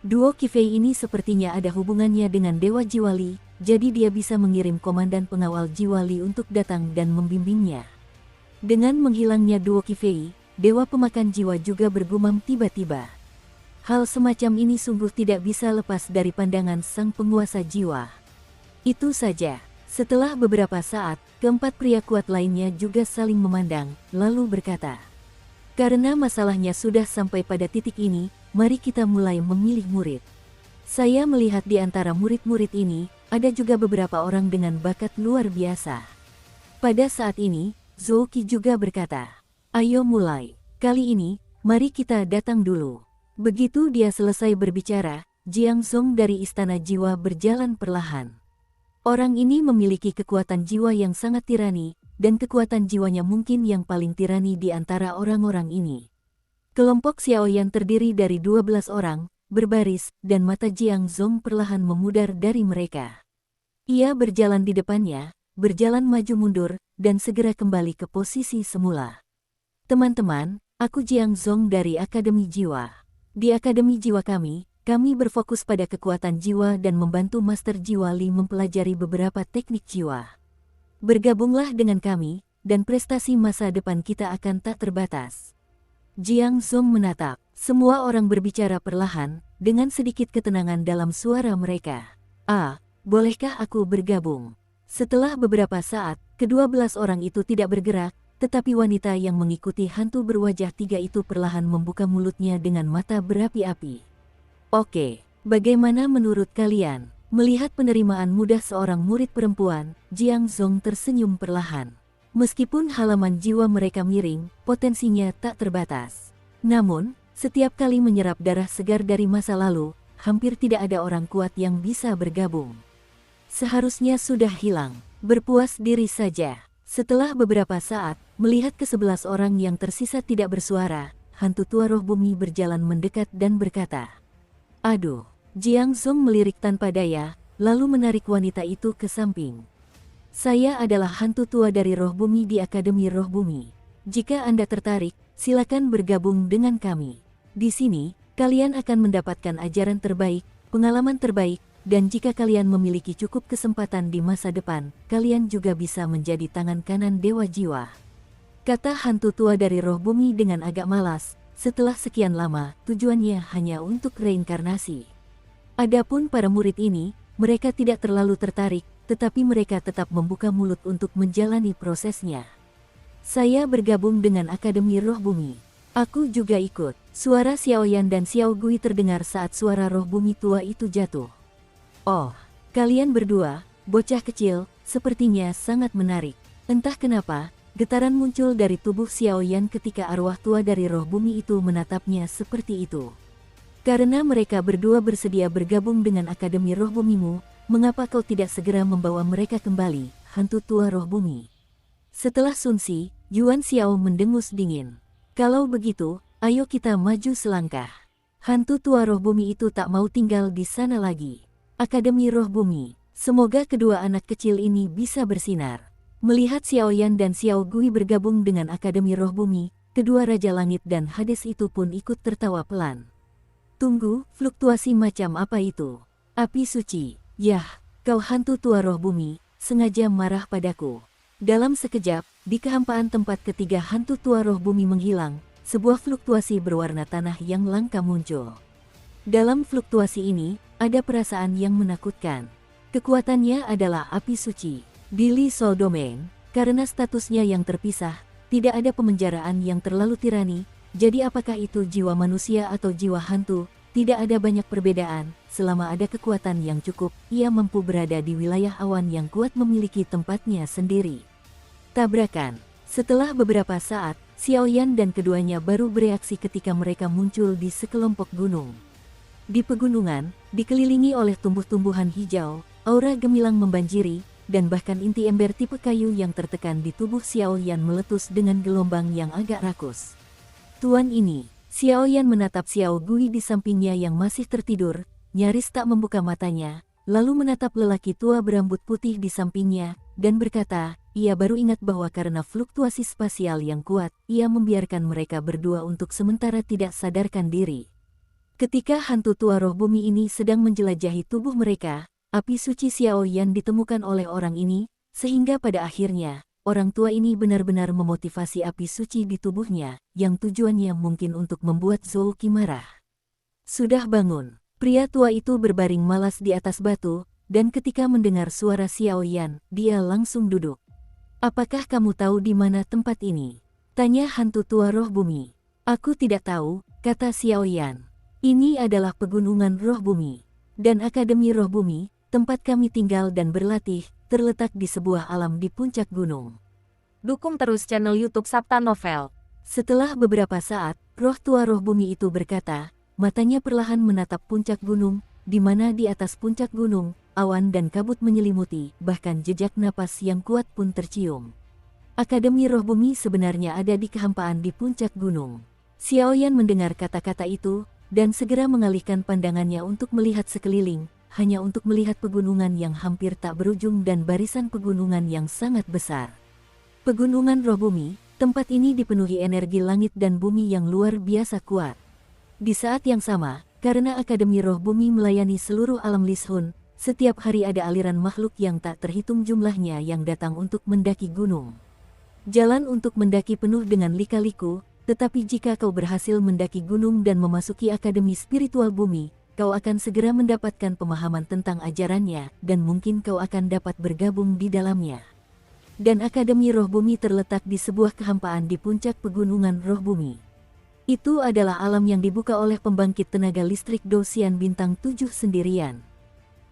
Duo Qifei ini sepertinya ada hubungannya dengan Dewa Jiwali, jadi dia bisa mengirim komandan pengawal Jiwali untuk datang dan membimbingnya. Dengan menghilangnya Duo Qifei, Dewa Pemakan Jiwa juga bergumam tiba-tiba. Hal semacam ini sungguh tidak bisa lepas dari pandangan sang penguasa jiwa. Itu saja. Setelah beberapa saat, keempat pria kuat lainnya juga saling memandang, lalu berkata, karena masalahnya sudah sampai pada titik ini, mari kita mulai memilih murid. Saya melihat di antara murid-murid ini, ada juga beberapa orang dengan bakat luar biasa. Pada saat ini, Zhou Qi juga berkata, ayo mulai. Kali ini, mari kita datang dulu. Begitu dia selesai berbicara, Jiang Zong dari Istana Jiwa berjalan perlahan. Orang ini memiliki kekuatan jiwa yang sangat tirani, dan kekuatan jiwanya mungkin yang paling tirani di antara orang-orang ini. Kelompok Xiao Yan terdiri dari 12 orang, berbaris, dan mata Jiang Zong perlahan memudar dari mereka. Ia berjalan di depannya, berjalan maju mundur, dan segera kembali ke posisi semula. Teman-teman, aku Jiang Zong dari Akademi Jiwa. Di Akademi Jiwa kami berfokus pada kekuatan jiwa dan membantu Master Jiwali mempelajari beberapa teknik jiwa. Bergabunglah dengan kami, dan prestasi masa depan kita akan tak terbatas. Jiang Zong menatap. Semua orang berbicara perlahan, dengan sedikit ketenangan dalam suara mereka. Bolehkah aku bergabung? Setelah beberapa saat, kedua-belas orang itu tidak bergerak, tetapi wanita yang mengikuti hantu berwajah tiga itu perlahan membuka mulutnya dengan mata berapi-api. Oke, bagaimana menurut kalian? Melihat penerimaan mudah seorang murid perempuan, Jiang Zong tersenyum perlahan. Meskipun halaman jiwa mereka miring, potensinya tak terbatas. Namun, setiap kali menyerap darah segar dari masa lalu, hampir tidak ada orang kuat yang bisa bergabung. Seharusnya sudah hilang, berpuas diri saja. Setelah beberapa saat, melihat ke-11 orang yang tersisa tidak bersuara, hantu tua roh bumi berjalan mendekat dan berkata, aduh. Jiang Zong melirik tanpa daya, lalu menarik wanita itu ke samping. Saya adalah hantu tua dari roh bumi di Akademi Roh Bumi. Jika Anda tertarik, silakan bergabung dengan kami. Di sini, kalian akan mendapatkan ajaran terbaik, pengalaman terbaik, dan jika kalian memiliki cukup kesempatan di masa depan, kalian juga bisa menjadi tangan kanan Dewa Jiwa. Kata hantu tua dari roh bumi dengan agak malas, setelah sekian lama, tujuannya hanya untuk reinkarnasi. Adapun para murid ini, mereka tidak terlalu tertarik, tetapi mereka tetap membuka mulut untuk menjalani prosesnya. Saya bergabung dengan Akademi Roh Bumi. Aku juga ikut. Suara Xiao Yan dan Xiao Gui terdengar saat suara roh bumi tua itu jatuh. Oh, kalian berdua, bocah kecil, sepertinya sangat menarik. Entah kenapa, getaran muncul dari tubuh Xiao Yan ketika arwah tua dari roh bumi itu menatapnya seperti itu. Karena mereka berdua bersedia bergabung dengan Akademi Roh Bumimu, mengapa kau tidak segera membawa mereka kembali, hantu tua roh bumi? Setelah Sunsi, Yuan Xiao mendengus dingin. Kalau begitu, ayo kita maju selangkah. Hantu tua roh bumi itu tak mau tinggal di sana lagi. Akademi Roh Bumi, semoga kedua anak kecil ini bisa bersinar. Melihat Xiao Yan dan Xiao Gui bergabung dengan Akademi Roh Bumi, kedua Raja Langit dan Hades itu pun ikut tertawa pelan. Tunggu, fluktuasi macam apa itu? Api suci, yah, kau hantu tua roh bumi, sengaja marah padaku. Dalam sekejap, di kehampaan tempat ketiga hantu tua roh bumi menghilang, sebuah fluktuasi berwarna tanah yang langka muncul. Dalam fluktuasi ini, ada perasaan yang menakutkan. Kekuatannya adalah api suci, Billy Soul Domain, karena statusnya yang terpisah, tidak ada pemenjaraan yang terlalu tirani, jadi apakah itu jiwa manusia atau jiwa hantu, tidak ada banyak perbedaan, selama ada kekuatan yang cukup, ia mampu berada di wilayah awan yang kuat memiliki tempatnya sendiri. Tabrakan. Setelah beberapa saat, Xiaoyan dan keduanya baru bereaksi ketika mereka muncul di sekelompok gunung. Di pegunungan, dikelilingi oleh tumbuh-tumbuhan hijau, aura gemilang membanjiri, dan bahkan inti ember tipe kayu yang tertekan di tubuh Xiaoyan meletus dengan gelombang yang agak rakus. Tuan ini, Xiaoyan menatap Xiao Gui di sampingnya yang masih tertidur, nyaris tak membuka matanya, lalu menatap lelaki tua berambut putih di sampingnya, dan berkata, ia baru ingat bahwa karena fluktuasi spasial yang kuat, ia membiarkan mereka berdua untuk sementara tidak sadarkan diri. Ketika hantu tua roh bumi ini sedang menjelajahi tubuh mereka, api suci Xiaoyan ditemukan oleh orang ini, sehingga pada akhirnya, orang tua ini benar-benar memotivasi api suci di tubuhnya, yang tujuannya mungkin untuk membuat Zhouqi marah. Sudah bangun, pria tua itu berbaring malas di atas batu, dan ketika mendengar suara Xiaoyan, dia langsung duduk. Apakah kamu tahu di mana tempat ini? Tanya hantu tua roh bumi. Aku tidak tahu, kata Xiaoyan. Ini adalah pegunungan roh bumi. Dan Akademi Roh Bumi, tempat kami tinggal dan berlatih, terletak di sebuah alam di puncak gunung. Dukung terus channel YouTube Sabta Novel. Setelah beberapa saat, roh tua roh bumi itu berkata, matanya perlahan menatap puncak gunung, di mana di atas puncak gunung, awan dan kabut menyelimuti, bahkan jejak napas yang kuat pun tercium. Akademi Roh Bumi sebenarnya ada di kehampaan di puncak gunung. Xiaoyan mendengar kata-kata itu, dan segera mengalihkan pandangannya untuk melihat sekeliling, hanya untuk melihat pegunungan yang hampir tak berujung dan barisan pegunungan yang sangat besar. Pegunungan Roh Bumi, tempat ini dipenuhi energi langit dan bumi yang luar biasa kuat. Di saat yang sama, karena Akademi Roh Bumi melayani seluruh alam Lishun, setiap hari ada aliran makhluk yang tak terhitung jumlahnya yang datang untuk mendaki gunung. Jalan untuk mendaki penuh dengan lika-liku, tetapi jika kau berhasil mendaki gunung dan memasuki Akademi Spiritual Bumi, kau akan segera mendapatkan pemahaman tentang ajarannya, dan mungkin kau akan dapat bergabung di dalamnya. Dan Akademi Roh Bumi terletak di sebuah kehampaan di puncak pegunungan Roh Bumi. Itu adalah alam yang dibuka oleh pembangkit tenaga listrik Dosian Bintang 7 sendirian.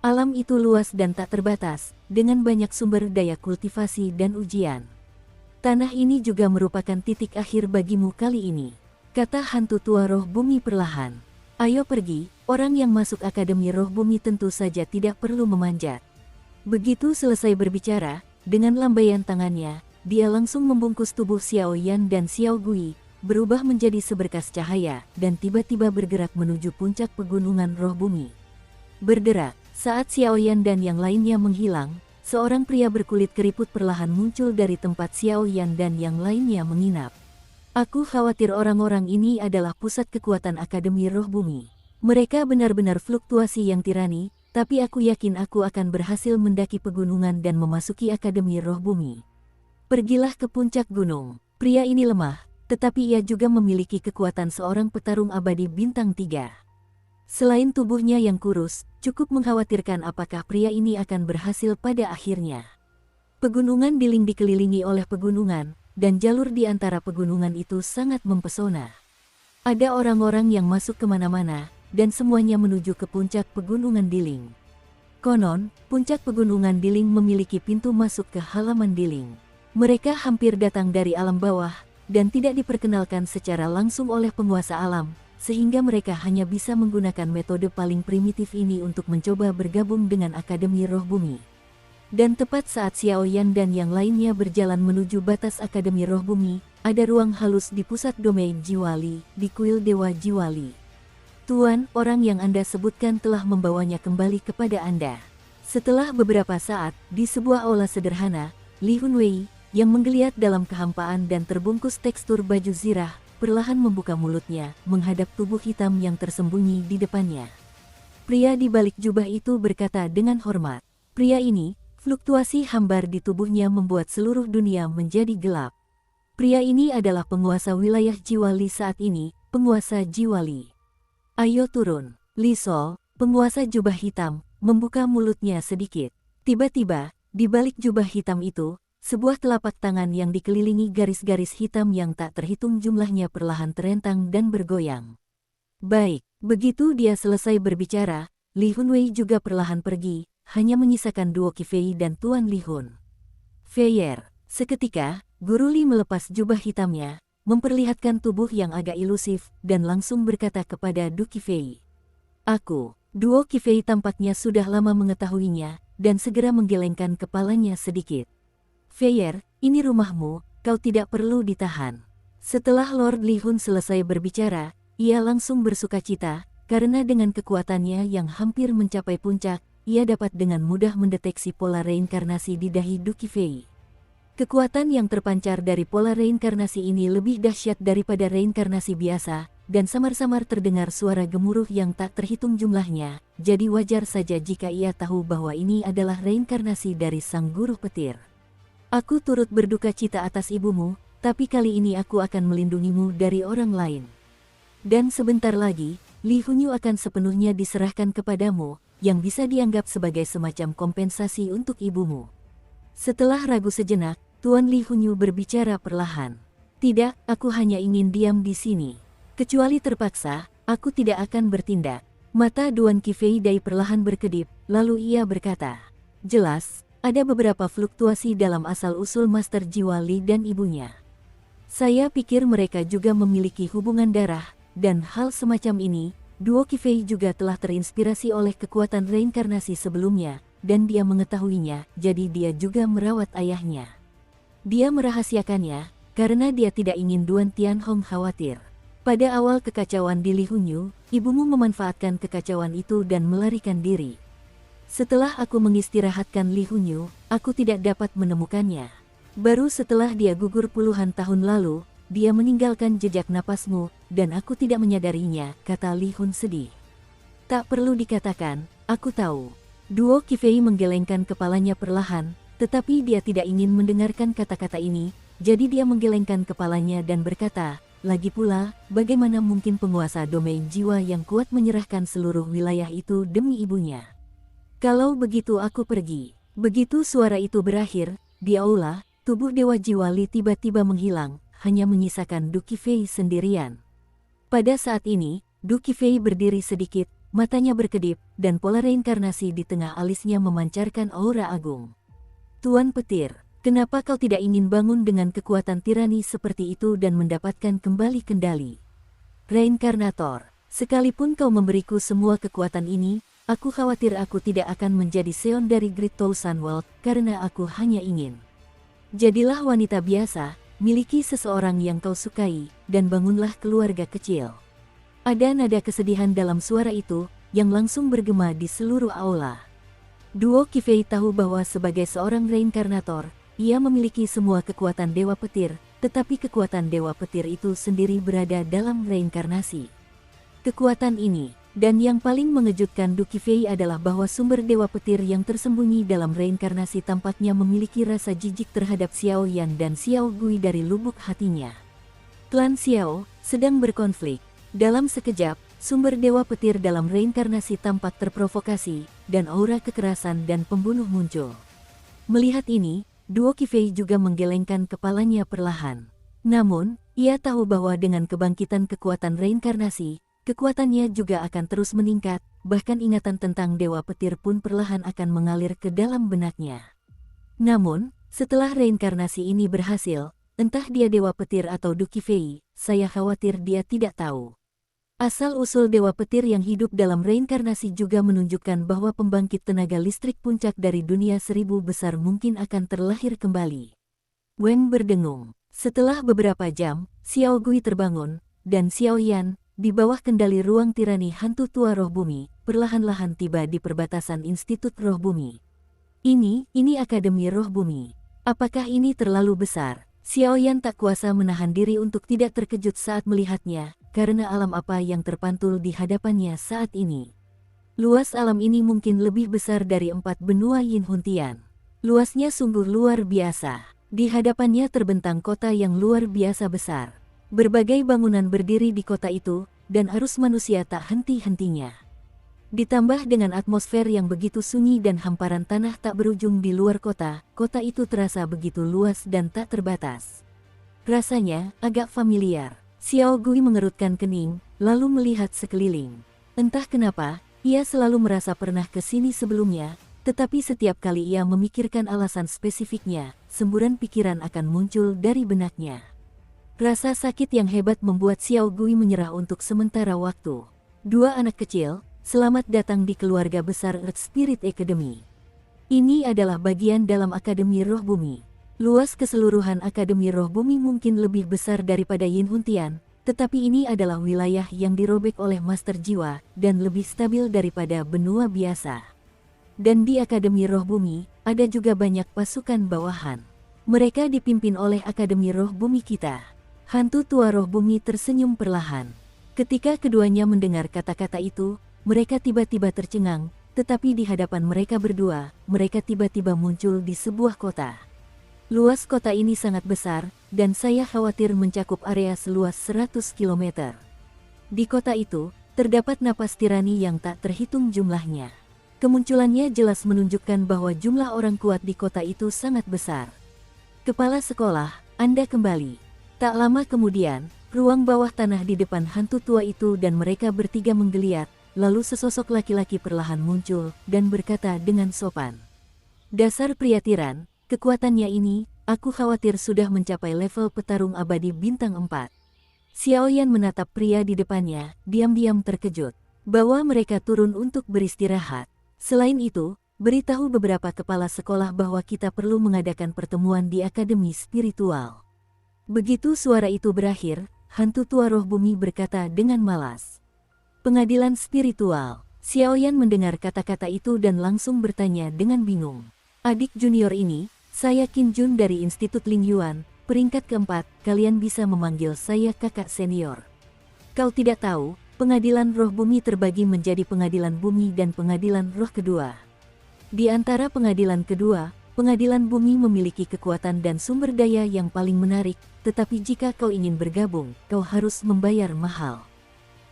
Alam itu luas dan tak terbatas, dengan banyak sumber daya kultivasi dan ujian. Tanah ini juga merupakan titik akhir bagimu kali ini, kata hantu tua roh bumi perlahan. Ayo pergi, orang yang masuk Akademi Roh Bumi tentu saja tidak perlu memanjat. Begitu selesai berbicara, dengan lambaian tangannya, dia langsung membungkus tubuh Xiaoyan dan Xiao Gui, berubah menjadi seberkas cahaya, dan tiba-tiba bergerak menuju puncak pegunungan Roh Bumi. Berderak, saat Xiaoyan dan yang lainnya menghilang, seorang pria berkulit keriput perlahan muncul dari tempat Xiaoyan dan yang lainnya menginap. Aku khawatir orang-orang ini adalah pusat kekuatan Akademi Roh Bumi. Mereka benar-benar fluktuasi yang tirani, tapi aku yakin aku akan berhasil mendaki pegunungan dan memasuki Akademi Roh Bumi. Pergilah ke puncak gunung. Pria ini lemah, tetapi ia juga memiliki kekuatan seorang petarung abadi bintang 3. Selain tubuhnya yang kurus, cukup mengkhawatirkan apakah pria ini akan berhasil pada akhirnya. Pegunungan Diling dikelilingi oleh pegunungan, dan jalur di antara pegunungan itu sangat mempesona. Ada orang-orang yang masuk kemana-mana, dan semuanya menuju ke puncak pegunungan Diling. Konon, puncak pegunungan Diling memiliki pintu masuk ke halaman Diling. Mereka hampir datang dari alam bawah, dan tidak diperkenalkan secara langsung oleh penguasa alam, sehingga mereka hanya bisa menggunakan metode paling primitif ini untuk mencoba bergabung dengan Akademi Roh Bumi. Dan tepat saat Xiaoyan dan yang lainnya berjalan menuju batas Akademi Roh Bumi, ada ruang halus di pusat domain Jiwali, di kuil Dewa Jiwali. Tuan, orang yang Anda sebutkan telah membawanya kembali kepada Anda. Setelah beberapa saat, di sebuah aula sederhana, Li Hunwei, yang menggeliat dalam kehampaan dan terbungkus tekstur baju zirah, perlahan membuka mulutnya, menghadap tubuh hitam yang tersembunyi di depannya. Pria di balik jubah itu berkata dengan hormat, pria ini, Fluktuasi hambar di tubuhnya membuat seluruh dunia menjadi gelap. Pria ini adalah penguasa wilayah jiwa Li saat ini, penguasa jiwa Li. Ayo turun. Li Sol, penguasa jubah hitam, membuka mulutnya sedikit. Tiba-tiba, di balik jubah hitam itu, sebuah telapak tangan yang dikelilingi garis-garis hitam yang tak terhitung jumlahnya perlahan terentang dan bergoyang. Baik, begitu dia selesai berbicara, Li Hunwei juga perlahan pergi, hanya menyisakan duo Qi Fei dan Tuan Li Hun. Feier, seketika, Guru Li melepas jubah hitamnya, memperlihatkan tubuh yang agak ilusif, dan langsung berkata kepada Du Qi Fei. Duo Qi Fei tampaknya sudah lama mengetahuinya, dan segera menggelengkan kepalanya sedikit. Feier, ini rumahmu, kau tidak perlu ditahan. Setelah Lord Li Hun selesai berbicara, ia langsung bersukacita, karena dengan kekuatannya yang hampir mencapai puncak, ia dapat dengan mudah mendeteksi pola reinkarnasi di dahi Du Qi Fei. Kekuatan yang terpancar dari pola reinkarnasi ini lebih dahsyat daripada reinkarnasi biasa, dan samar-samar terdengar suara gemuruh yang tak terhitung jumlahnya, jadi wajar saja jika ia tahu bahwa ini adalah reinkarnasi dari sang guru petir. Aku turut berduka cita atas ibumu, tapi kali ini aku akan melindungimu dari orang lain. Dan sebentar lagi, Li Hunyu akan sepenuhnya diserahkan kepadamu, yang bisa dianggap sebagai semacam kompensasi untuk ibumu. Setelah ragu sejenak, Tuan Li Hunyu berbicara perlahan. Tidak, aku hanya ingin diam di sini. Kecuali terpaksa, aku tidak akan bertindak. Mata Duan Qi Fei Dai perlahan berkedip, lalu ia berkata, jelas, ada beberapa fluktuasi dalam asal-usul Master Jiwa Li dan ibunya. Saya pikir mereka juga memiliki hubungan darah, dan hal semacam ini, Duo Qi Fei juga telah terinspirasi oleh kekuatan reinkarnasi sebelumnya, dan dia mengetahuinya, jadi dia juga merawat ayahnya. Dia merahasiakannya, karena dia tidak ingin Duan Tianhong khawatir. Pada awal kekacauan di Li Hunyu, ibumu memanfaatkan kekacauan itu dan melarikan diri. Setelah aku mengistirahatkan Li Hunyu, aku tidak dapat menemukannya. Baru setelah dia gugur puluhan tahun lalu, dia meninggalkan jejak napasmu, dan aku tidak menyadarinya, kata Li Hun sedih. Tak perlu dikatakan, aku tahu. Duo Qi Fei menggelengkan kepalanya perlahan, tetapi dia tidak ingin mendengarkan kata-kata ini, jadi dia menggelengkan kepalanya dan berkata, lagi pula, bagaimana mungkin penguasa domain jiwa yang kuat menyerahkan seluruh wilayah itu demi ibunya? Kalau begitu aku pergi. Begitu suara itu berakhir, di aula, tubuh Dewa Jiwa Li tiba-tiba menghilang, hanya menyisakan Du Qi Fei sendirian. Pada saat ini, Du Qi Fei berdiri sedikit, matanya berkedip, dan pola reinkarnasi di tengah alisnya memancarkan aura agung. Tuan Petir, kenapa kau tidak ingin bangun dengan kekuatan tirani seperti itu dan mendapatkan kembali kendali? Reinkarnator, sekalipun kau memberiku semua kekuatan ini, aku khawatir aku tidak akan menjadi Seon dari Great Tousan World, karena aku hanya ingin. Jadilah wanita biasa, miliki seseorang yang kau sukai, dan bangunlah keluarga kecil. Ada nada kesedihan dalam suara itu, yang langsung bergema di seluruh aula. Duo Qi Fei tahu bahwa sebagai seorang reinkarnator, ia memiliki semua kekuatan Dewa Petir, tetapi kekuatan Dewa Petir itu sendiri berada dalam reinkarnasi. Kekuatan ini, dan yang paling mengejutkan Du Qi Fei adalah bahwa sumber Dewa Petir yang tersembunyi dalam reinkarnasi tampaknya memiliki rasa jijik terhadap Xiao Yan dan Xiao Gui dari lubuk hatinya. Klan Xiao sedang berkonflik. Dalam sekejap, sumber Dewa Petir dalam reinkarnasi tampak terprovokasi, dan aura kekerasan dan pembunuh muncul. Melihat ini, Duo Qi Fei juga menggelengkan kepalanya perlahan. Namun, ia tahu bahwa dengan kebangkitan kekuatan reinkarnasi, kekuatannya juga akan terus meningkat, bahkan ingatan tentang Dewa Petir pun perlahan akan mengalir ke dalam benaknya. Namun, setelah reinkarnasi ini berhasil, entah dia Dewa Petir atau Du Qi Fei, saya khawatir dia tidak tahu. Asal-usul Dewa Petir yang hidup dalam reinkarnasi juga menunjukkan bahwa pembangkit tenaga listrik puncak dari dunia seribu besar mungkin akan terlahir kembali. Weng berdengung. Setelah beberapa jam, Xiao Gui terbangun, dan Xiao Yan, di bawah kendali ruang tirani hantu tua roh bumi, perlahan-lahan tiba di perbatasan Institut Roh Bumi. Ini Akademi Roh Bumi. Apakah ini terlalu besar? Xiao Yan tak kuasa menahan diri untuk tidak terkejut saat melihatnya, karena alam apa yang terpantul di hadapannya saat ini. Luas alam ini mungkin lebih besar dari 4 benua Yin Huntian. Luasnya sungguh luar biasa. Di hadapannya terbentang kota yang luar biasa besar. Berbagai bangunan berdiri di kota itu, dan arus manusia tak henti-hentinya. Ditambah dengan atmosfer yang begitu sunyi dan hamparan tanah tak berujung di luar kota, kota itu terasa begitu luas dan tak terbatas. Rasanya agak familiar. Xiao Gui mengerutkan kening, lalu melihat sekeliling. Entah kenapa, ia selalu merasa pernah ke sini sebelumnya, tetapi setiap kali ia memikirkan alasan spesifiknya, semburan pikiran akan muncul dari benaknya. Rasa sakit yang hebat membuat Xiao Gui menyerah untuk sementara waktu. Dua anak kecil, selamat datang di keluarga besar Earth Spirit Academy. Ini adalah bagian dalam Akademi Roh Bumi. Luas keseluruhan Akademi Roh Bumi mungkin lebih besar daripada Yin Huntian, tetapi ini adalah wilayah yang dirobek oleh Master Jiwa dan lebih stabil daripada benua biasa. Dan di Akademi Roh Bumi, ada juga banyak pasukan bawahan. Mereka dipimpin oleh Akademi Roh Bumi kita. Hantu tua Roh Bumi tersenyum perlahan. Ketika keduanya mendengar kata-kata itu, mereka tiba-tiba tercengang, tetapi di hadapan mereka berdua, mereka tiba-tiba muncul di sebuah kota. Luas kota ini sangat besar, dan saya khawatir mencakup area seluas 100 km. Di kota itu, terdapat napas tirani yang tak terhitung jumlahnya. Kemunculannya jelas menunjukkan bahwa jumlah orang kuat di kota itu sangat besar. Kepala sekolah, Anda kembali. Tak lama kemudian, ruang bawah tanah di depan hantu tua itu dan mereka bertiga menggeliat, lalu sesosok laki-laki perlahan muncul dan berkata dengan sopan. Dasar pria tiran. Kekuatannya ini, aku khawatir sudah mencapai level petarung abadi bintang 4. Xiaoyan menatap pria di depannya, diam-diam terkejut, bahwa mereka turun untuk beristirahat. Selain itu, beritahu beberapa kepala sekolah bahwa kita perlu mengadakan pertemuan di Akademi Spiritual. Begitu suara itu berakhir, hantu tua roh bumi berkata dengan malas. Pengadilan spiritual. Xiaoyan mendengar kata-kata itu dan langsung bertanya dengan bingung. Adik junior ini, saya Qin Jun dari Institut Ling Yuan, peringkat keempat, kalian bisa memanggil saya kakak senior. Kau tidak tahu, pengadilan roh bumi terbagi menjadi pengadilan bumi dan pengadilan roh kedua. Di antara pengadilan kedua, pengadilan bumi memiliki kekuatan dan sumber daya yang paling menarik, tetapi jika kau ingin bergabung, kau harus membayar mahal.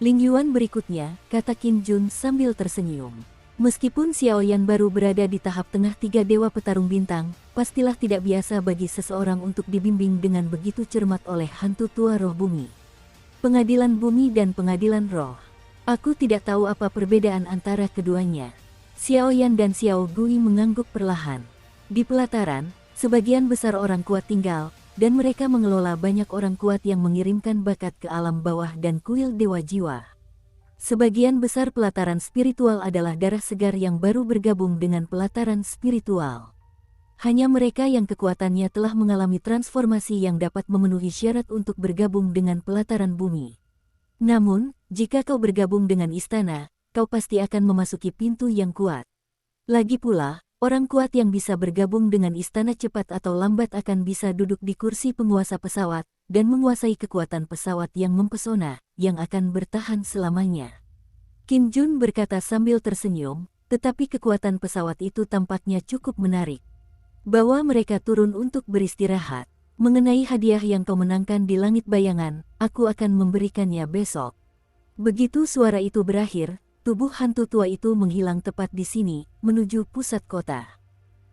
Ling Yuan berikutnya, kata Qin Jun sambil tersenyum. Meskipun Xiaoyan baru berada di tahap tengah 3 dewa petarung bintang, pastilah tidak biasa bagi seseorang untuk dibimbing dengan begitu cermat oleh hantu tua roh bumi. Pengadilan bumi dan pengadilan roh. Aku tidak tahu apa perbedaan antara keduanya. Xiaoyan dan Xiao Gui mengangguk perlahan. Di pelataran, sebagian besar orang kuat tinggal, dan mereka mengelola banyak orang kuat yang mengirimkan bakat ke alam bawah dan kuil dewa jiwa. Sebagian besar pelataran spiritual adalah darah segar yang baru bergabung dengan pelataran spiritual. Hanya mereka yang kekuatannya telah mengalami transformasi yang dapat memenuhi syarat untuk bergabung dengan pelataran bumi. Namun, jika kau bergabung dengan istana, kau pasti akan memasuki pintu yang kuat. Lagi pula, orang kuat yang bisa bergabung dengan istana cepat atau lambat akan bisa duduk di kursi penguasa pesawat, dan menguasai kekuatan pesawat yang mempesona, yang akan bertahan selamanya. Qin Jun berkata sambil tersenyum, tetapi kekuatan pesawat itu tampaknya cukup menarik. Bawa mereka turun untuk beristirahat. Mengenai hadiah yang kau menangkan di langit bayangan, aku akan memberikannya besok. Begitu suara itu berakhir, tubuh hantu tua itu menghilang tepat di sini, menuju pusat kota.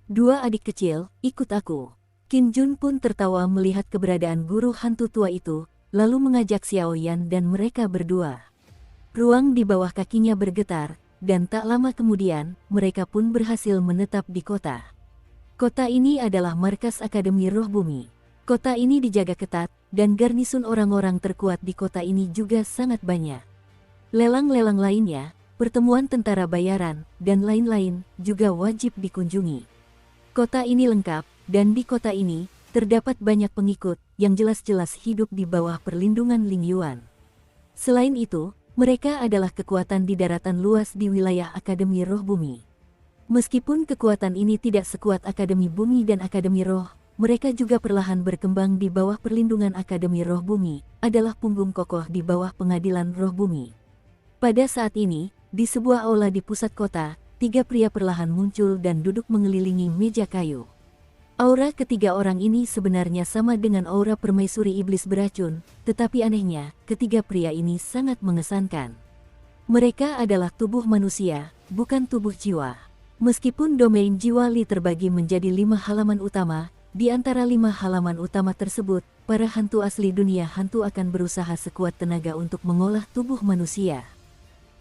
Dua adik kecil, ikut aku. Qin Jun pun tertawa melihat keberadaan guru hantu tua itu, lalu mengajak Xiaoyan dan mereka berdua. Ruang di bawah kakinya bergetar, dan tak lama kemudian, mereka pun berhasil menetap di kota. Kota ini adalah markas Akademi Roh Bumi. Kota ini dijaga ketat, dan garnisun orang-orang terkuat di kota ini juga sangat banyak. Lelang-lelang lainnya, pertemuan tentara bayaran, dan lain-lain, juga wajib dikunjungi. Kota ini lengkap, dan di kota ini, terdapat banyak pengikut, yang jelas-jelas hidup di bawah perlindungan Ling Yuan. Selain itu, mereka adalah kekuatan di daratan luas di wilayah Akademi Roh Bumi. Meskipun kekuatan ini tidak sekuat Akademi Bumi dan Akademi Roh, mereka juga perlahan berkembang di bawah perlindungan Akademi Roh Bumi, adalah punggung kokoh di bawah pengadilan Roh Bumi. Pada saat ini, di sebuah aula di pusat kota, tiga pria perlahan muncul dan duduk mengelilingi meja kayu. Aura ketiga orang ini sebenarnya sama dengan aura permaisuri iblis beracun, tetapi anehnya, ketiga pria ini sangat mengesankan. Mereka adalah tubuh manusia, bukan tubuh jiwa. Meskipun domain jiwa Li terbagi menjadi 5 halaman utama, di antara 5 halaman utama tersebut, para hantu asli dunia hantu akan berusaha sekuat tenaga untuk mengolah tubuh manusia.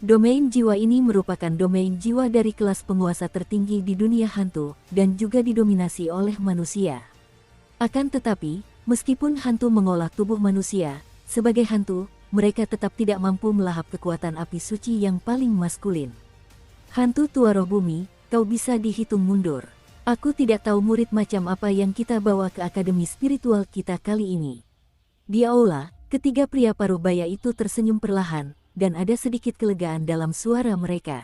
Domain jiwa ini merupakan domain jiwa dari kelas penguasa tertinggi di dunia hantu, dan juga didominasi oleh manusia. Akan tetapi, meskipun hantu mengolah tubuh manusia, sebagai hantu, mereka tetap tidak mampu melahap kekuatan api suci yang paling maskulin. Hantu tua roh bumi, kau bisa dihitung mundur. Aku tidak tahu murid macam apa yang kita bawa ke akademi spiritual kita kali ini. Di aula, ketiga pria paruh baya itu tersenyum perlahan, dan ada sedikit kelegaan dalam suara mereka.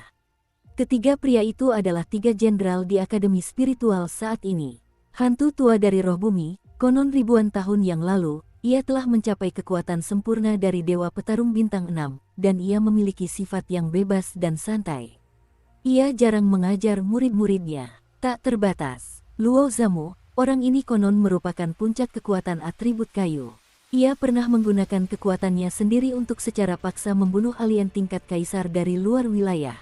Ketiga pria itu adalah 3 jenderal di akademi spiritual saat ini. Hantu tua dari roh bumi, konon ribuan tahun yang lalu, ia telah mencapai kekuatan sempurna dari Dewa Petarung Bintang 6, dan ia memiliki sifat yang bebas dan santai. Ia jarang mengajar murid-muridnya. Tak terbatas. Luo Zamu, orang ini konon merupakan puncak kekuatan atribut kayu. Ia pernah menggunakan kekuatannya sendiri untuk secara paksa membunuh alien tingkat kaisar dari luar wilayah.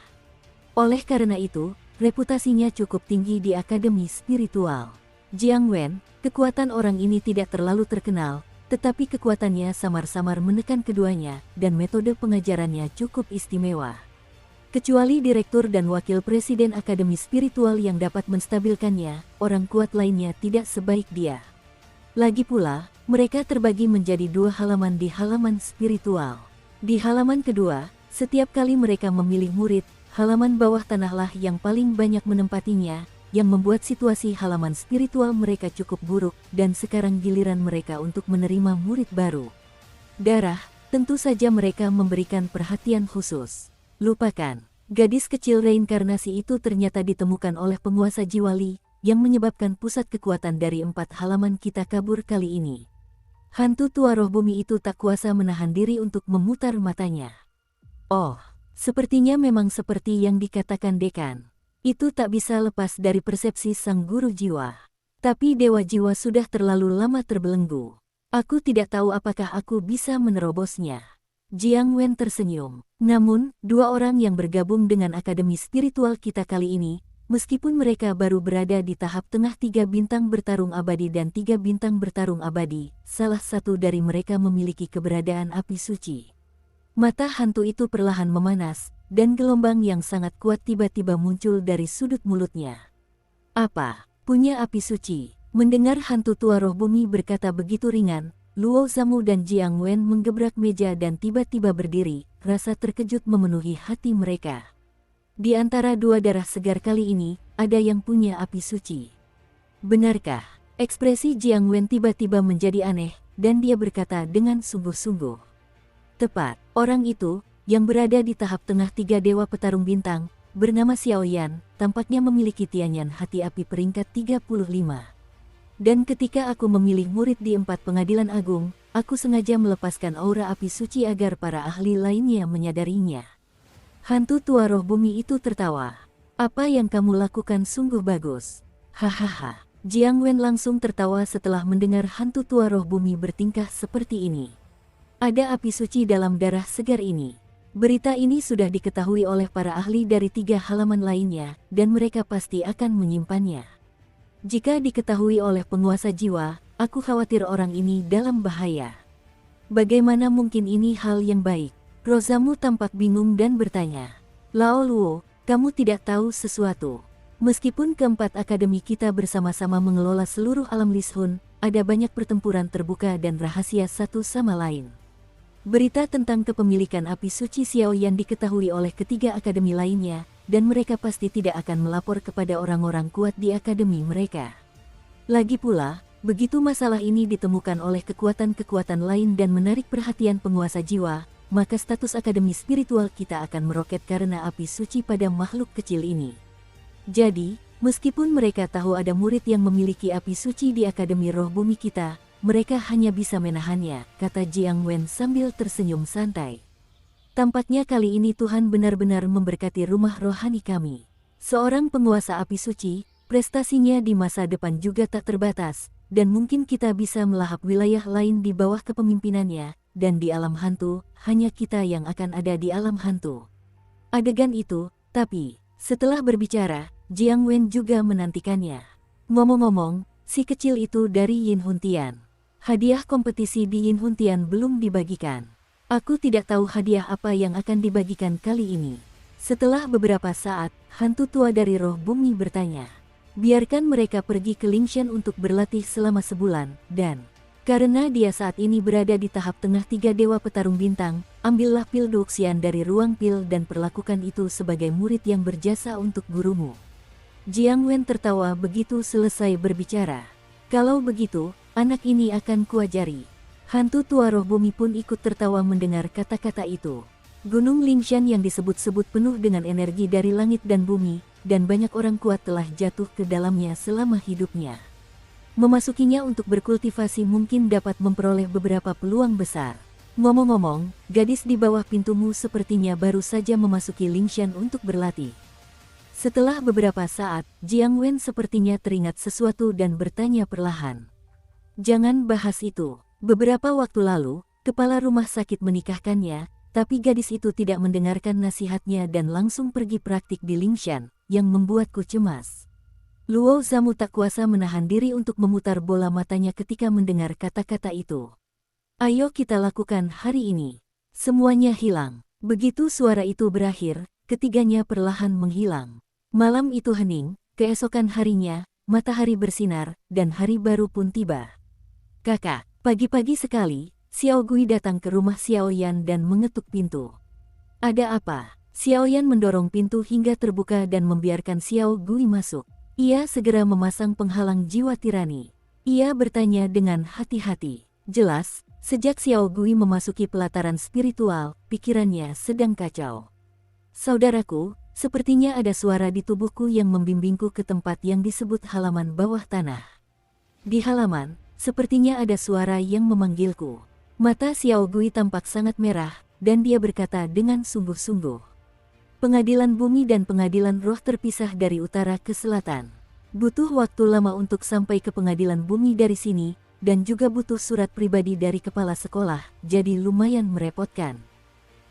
Oleh karena itu, reputasinya cukup tinggi di akademi spiritual. Jiang Wen, kekuatan orang ini tidak terlalu terkenal, tetapi kekuatannya samar-samar menekan keduanya, dan metode pengajarannya cukup istimewa. Kecuali direktur dan wakil presiden akademi spiritual yang dapat menstabilkannya, orang kuat lainnya tidak sebaik dia. Lagi pula, mereka terbagi menjadi 2 halaman di halaman spiritual. Di halaman kedua, setiap kali mereka memilih murid, halaman bawah tanahlah yang paling banyak menempatinya, yang membuat situasi halaman spiritual mereka cukup buruk, dan sekarang giliran mereka untuk menerima murid baru. Darah, tentu saja mereka memberikan perhatian khusus. Lupakan, gadis kecil reinkarnasi itu ternyata ditemukan oleh penguasa jiwa Li, yang menyebabkan pusat kekuatan dari 4 halaman kita kabur kali ini. Hantu tua roh bumi itu tak kuasa menahan diri untuk memutar matanya. Oh, sepertinya memang seperti yang dikatakan dekan. Itu tak bisa lepas dari persepsi sang guru jiwa. Tapi dewa jiwa sudah terlalu lama terbelenggu. Aku tidak tahu apakah aku bisa menerobosnya. Jiang Wen tersenyum. Namun, 2 orang yang bergabung dengan akademi spiritual kita kali ini, meskipun mereka baru berada di tahap tengah 3 bintang bertarung abadi dan 3 bintang bertarung abadi, salah satu dari mereka memiliki keberadaan api suci. Mata hantu itu perlahan memanas, dan gelombang yang sangat kuat tiba-tiba muncul dari sudut mulutnya. Apa? Punya api suci? Mendengar hantu tua roh bumi berkata begitu ringan, Luo Zamu dan Jiang Wen menggebrak meja dan tiba-tiba berdiri, rasa terkejut memenuhi hati mereka. Di antara 2 darah segar kali ini, ada yang punya api suci. Benarkah? Ekspresi Jiang Wen tiba-tiba menjadi aneh, dan dia berkata dengan sungguh-sungguh. Tepat, orang itu, yang berada di tahap tengah 3 dewa petarung bintang, bernama Xiao Yan, tampaknya memiliki tianyan hati api peringkat 35. Dan ketika aku memilih murid di 4 pengadilan agung, aku sengaja melepaskan aura api suci agar para ahli lainnya menyadarinya. Hantu tua roh bumi itu tertawa. Apa yang kamu lakukan sungguh bagus. Hahaha. Jiang Wen langsung tertawa setelah mendengar hantu tua roh bumi bertingkah seperti ini. Ada api suci dalam darah segar ini. Berita ini sudah diketahui oleh para ahli dari 3 halaman lainnya, dan mereka pasti akan menyimpannya. Jika diketahui oleh penguasa jiwa, aku khawatir orang ini dalam bahaya. Bagaimana mungkin ini hal yang baik? Rozamu tampak bingung dan bertanya. Lao Luo, kamu tidak tahu sesuatu. Meskipun keempat akademi kita bersama-sama mengelola seluruh alam Lishun, ada banyak pertempuran terbuka dan rahasia satu sama lain. Berita tentang kepemilikan api suci Xiao Yan diketahui oleh ketiga akademi lainnya, dan mereka pasti tidak akan melapor kepada orang-orang kuat di akademi mereka. Lagi pula, begitu masalah ini ditemukan oleh kekuatan-kekuatan lain dan menarik perhatian penguasa jiwa, maka status akademi spiritual kita akan meroket karena api suci pada makhluk kecil ini. Jadi, meskipun mereka tahu ada murid yang memiliki api suci di akademi roh bumi kita, mereka hanya bisa menahannya, kata Jiang Wen sambil tersenyum santai. Tampaknya kali ini Tuhan benar-benar memberkati rumah rohani kami. Seorang penguasa api suci, prestasinya di masa depan juga tak terbatas, dan mungkin kita bisa melahap wilayah lain di bawah kepemimpinannya, dan di alam hantu, hanya kita yang akan ada di alam hantu. Adegan itu, tapi, setelah berbicara, Jiang Wen juga menantikannya. Ngomong-ngomong, si kecil itu dari Yin Huntian. Hadiah kompetisi di Yin Huntian belum dibagikan. Aku tidak tahu hadiah apa yang akan dibagikan kali ini. Setelah beberapa saat, hantu tua dari roh bumi bertanya. Biarkan mereka pergi ke Lingshan untuk berlatih selama sebulan, dan karena dia saat ini berada di tahap tengah 3 dewa petarung bintang, ambillah pil Duxian dari ruang pil dan perlakukan itu sebagai murid yang berjasa untuk gurumu. Jiang Wen tertawa begitu selesai berbicara. Kalau begitu, anak ini akan kuajari. Hantu tua roh bumi pun ikut tertawa mendengar kata-kata itu. Gunung Lingshan yang disebut-sebut penuh dengan energi dari langit dan bumi, dan banyak orang kuat telah jatuh ke dalamnya selama hidupnya. Memasukinya untuk berkultivasi mungkin dapat memperoleh beberapa peluang besar. Ngomong-ngomong, gadis di bawah pintumu sepertinya baru saja memasuki Lingshan untuk berlatih. Setelah beberapa saat, Jiang Wen sepertinya teringat sesuatu dan bertanya perlahan. Jangan bahas itu. Beberapa waktu lalu, kepala rumah sakit menikahkannya, tapi gadis itu tidak mendengarkan nasihatnya dan langsung pergi praktik di Lingshan, yang membuatku cemas. Luo Zamu tak kuasa menahan diri untuk memutar bola matanya ketika mendengar kata-kata itu. Ayo kita lakukan hari ini. Semuanya hilang. Begitu suara itu berakhir, ketiganya perlahan menghilang. Malam itu hening, keesokan harinya, matahari bersinar, dan hari baru pun tiba. Kakak, pagi-pagi sekali, Xiao Gui datang ke rumah Xiao Yan dan mengetuk pintu. Ada apa? Xiao Yan mendorong pintu hingga terbuka dan membiarkan Xiao Gui masuk. Ia segera memasang penghalang jiwa tirani. Ia bertanya dengan hati-hati. Jelas, sejak Xiao Gui memasuki pelataran spiritual, pikirannya sedang kacau. Saudaraku, sepertinya ada suara di tubuhku yang membimbingku ke tempat yang disebut halaman bawah tanah. Di halaman, sepertinya ada suara yang memanggilku. Mata Xiao Gui tampak sangat merah, dan dia berkata dengan sungguh-sungguh. Pengadilan bumi dan pengadilan roh terpisah dari utara ke selatan. Butuh waktu lama untuk sampai ke pengadilan bumi dari sini, dan juga butuh surat pribadi dari kepala sekolah, jadi lumayan merepotkan.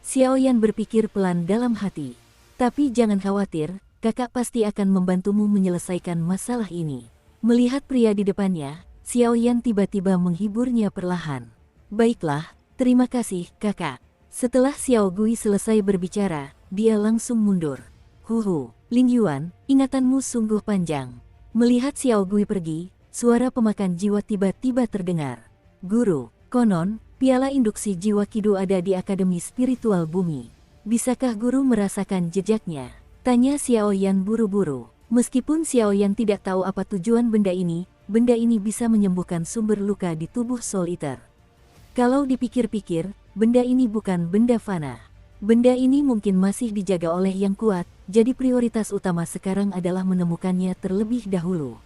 Xiao Yan berpikir pelan dalam hati. Tapi jangan khawatir, kakak pasti akan membantumu menyelesaikan masalah ini. Melihat pria di depannya, Xiao Yan tiba-tiba menghiburnya perlahan. Baiklah, terima kasih, kakak. Setelah Xiao Gui selesai berbicara, dia langsung mundur. Huhu, Ling Yuan, ingatanmu sungguh panjang. Melihat Xiao Gui pergi, suara pemakan jiwa tiba-tiba terdengar. Guru, konon, piala induksi jiwa Kidu ada di Akademi Spiritual Bumi. Bisakah guru merasakan jejaknya? Tanya Xiao Yan buru-buru. Meskipun Xiao Yan tidak tahu apa tujuan benda ini bisa menyembuhkan sumber luka di tubuh Soul Eater. Kalau dipikir-pikir, benda ini bukan benda fana. Benda ini mungkin masih dijaga oleh yang kuat, jadi prioritas utama sekarang adalah menemukannya terlebih dahulu.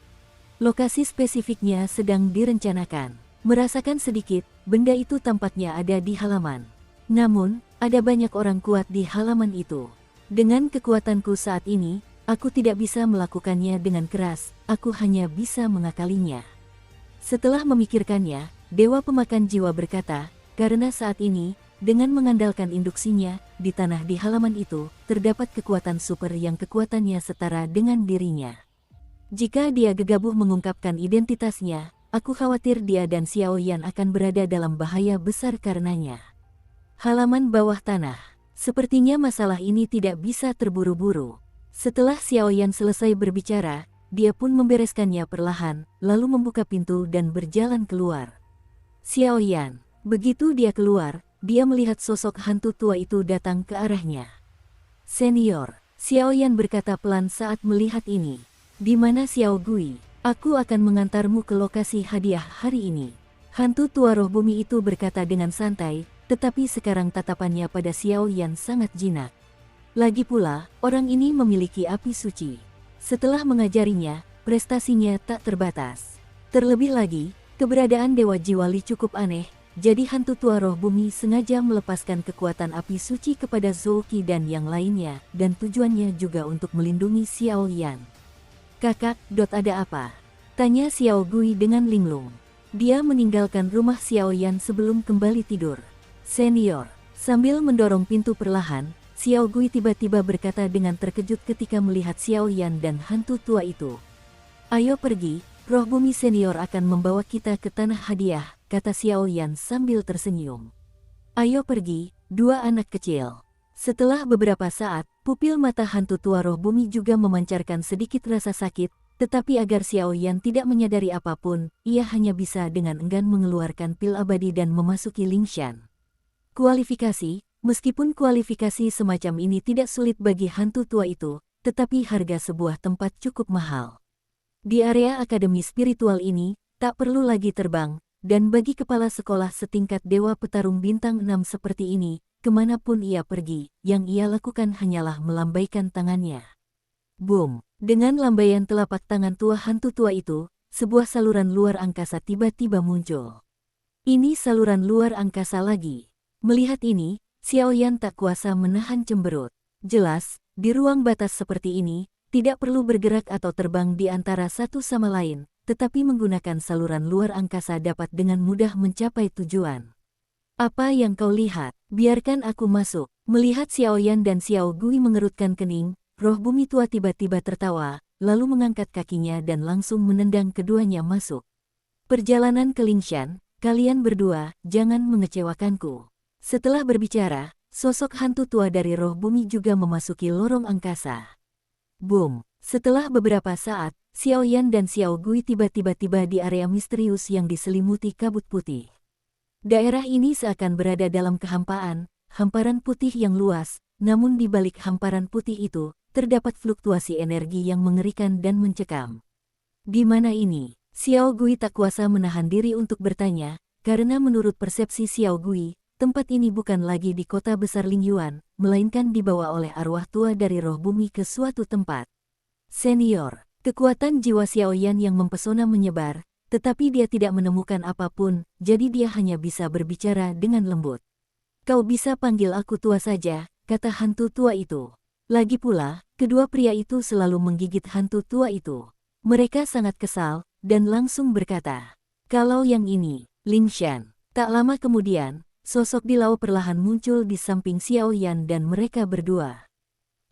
Lokasi spesifiknya sedang direncanakan. Merasakan sedikit, benda itu tampaknya ada di halaman. Namun, ada banyak orang kuat di halaman itu. Dengan kekuatanku saat ini, aku tidak bisa melakukannya dengan keras, aku hanya bisa mengakalinya. Setelah memikirkannya, Dewa Pemakan Jiwa berkata, karena saat ini, dengan mengandalkan induksinya, di tanah di halaman itu, terdapat kekuatan super yang kekuatannya setara dengan dirinya. Jika dia gegabah mengungkapkan identitasnya, aku khawatir dia dan Xiao Yan akan berada dalam bahaya besar karenanya. Halaman bawah tanah. Sepertinya masalah ini tidak bisa terburu-buru. Setelah Xiao Yan selesai berbicara, dia pun membereskannya perlahan, lalu membuka pintu dan berjalan keluar. Xiao Yan. Begitu dia keluar, dia melihat sosok hantu tua itu datang ke arahnya. Senior, Xiao Yan berkata pelan saat melihat ini. Di mana Xiao Gui? Aku akan mengantarmu ke lokasi hadiah hari ini. Hantu tua roh bumi itu berkata dengan santai, tetapi sekarang tatapannya pada Xiao Yan sangat jinak. Lagi pula, orang ini memiliki api suci. Setelah mengajarinya, prestasinya tak terbatas. Terlebih lagi, keberadaan Dewa Jiwa Li cukup aneh, Jadi hantu tua roh bumi sengaja melepaskan kekuatan api suci kepada Zhou Qi dan yang lainnya, dan tujuannya juga untuk melindungi Xiao Yan. Kakak, ada apa? Tanya Xiao Gui dengan linglung. Dia meninggalkan rumah Xiao Yan sebelum kembali tidur. Senior, sambil mendorong pintu perlahan, Xiao Gui tiba-tiba berkata dengan terkejut ketika melihat Xiao Yan dan hantu tua itu. Ayo pergi, roh bumi senior akan membawa kita ke tanah hadiah, kata Xiao Yan sambil tersenyum. Ayo pergi, dua anak kecil. Setelah beberapa saat, pupil mata hantu tua roh bumi juga memancarkan sedikit rasa sakit, tetapi agar Xiao Yan tidak menyadari apapun, ia hanya bisa dengan enggan mengeluarkan pil abadi dan memasuki Lingshan. Kualifikasi. Meskipun kualifikasi semacam ini tidak sulit bagi hantu tua itu, tetapi harga sebuah tempat cukup mahal. Di area akademi spiritual ini, tak perlu lagi terbang, dan bagi kepala sekolah setingkat dewa petarung bintang 6 seperti ini, kemanapun ia pergi, yang ia lakukan hanyalah melambaikan tangannya. Boom! Dengan lambaian telapak tangan tua hantu tua itu, sebuah saluran luar angkasa tiba-tiba muncul. Ini saluran luar angkasa lagi. Melihat ini, Xiao Yan tak kuasa menahan cemberut. Jelas, di ruang batas seperti ini, tidak perlu bergerak atau terbang di antara satu sama lain, tetapi menggunakan saluran luar angkasa dapat dengan mudah mencapai tujuan. Apa yang kau lihat? Biarkan aku masuk. Melihat Xiao Yan dan Xiao Gui mengerutkan kening, roh bumi tua tiba-tiba tertawa, lalu mengangkat kakinya dan langsung menendang keduanya masuk. Perjalanan ke Lingshan, kalian berdua, jangan mengecewakanku. Setelah berbicara, sosok hantu tua dari roh bumi juga memasuki lorong angkasa. Boom! Setelah beberapa saat, Xiao Yan dan Xiao Gui tiba-tiba tiba di area misterius yang diselimuti kabut putih. Daerah ini seakan berada dalam kehampaan, hamparan putih yang luas, namun di balik hamparan putih itu, terdapat fluktuasi energi yang mengerikan dan mencekam. Di mana ini? Xiao Gui tak kuasa menahan diri untuk bertanya, karena menurut persepsi Xiao Gui, tempat ini bukan lagi di kota besar Lingyuan, melainkan dibawa oleh arwah tua dari roh bumi ke suatu tempat. Senior, kekuatan jiwa Xiao Yan yang mempesona menyebar, tetapi dia tidak menemukan apapun, jadi dia hanya bisa berbicara dengan lembut. Kau bisa panggil aku tua saja, kata hantu tua itu. Lagi pula, kedua pria itu selalu menggigit hantu tua itu. Mereka sangat kesal, dan langsung berkata, kalau yang ini, Lingshan. Tak lama kemudian, sosok Dilau perlahan muncul di samping Xiao Yan dan mereka berdua.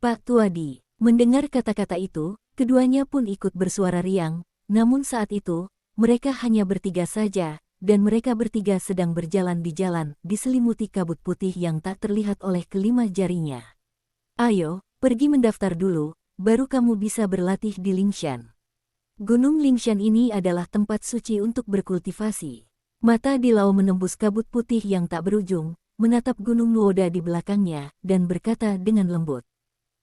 Pak Tua Di, mendengar kata-kata itu, keduanya pun ikut bersuara riang, namun saat itu, mereka hanya bertiga saja, dan mereka bertiga sedang berjalan di jalan, diselimuti kabut putih yang tak terlihat oleh kelima jarinya. Ayo, pergi mendaftar dulu, baru kamu bisa berlatih di Lingshan. Gunung Lingshan ini adalah tempat suci untuk berkultivasi. Mata Dilau menembus kabut putih yang tak berujung, menatap Gunung Nuoda di belakangnya, dan berkata dengan lembut.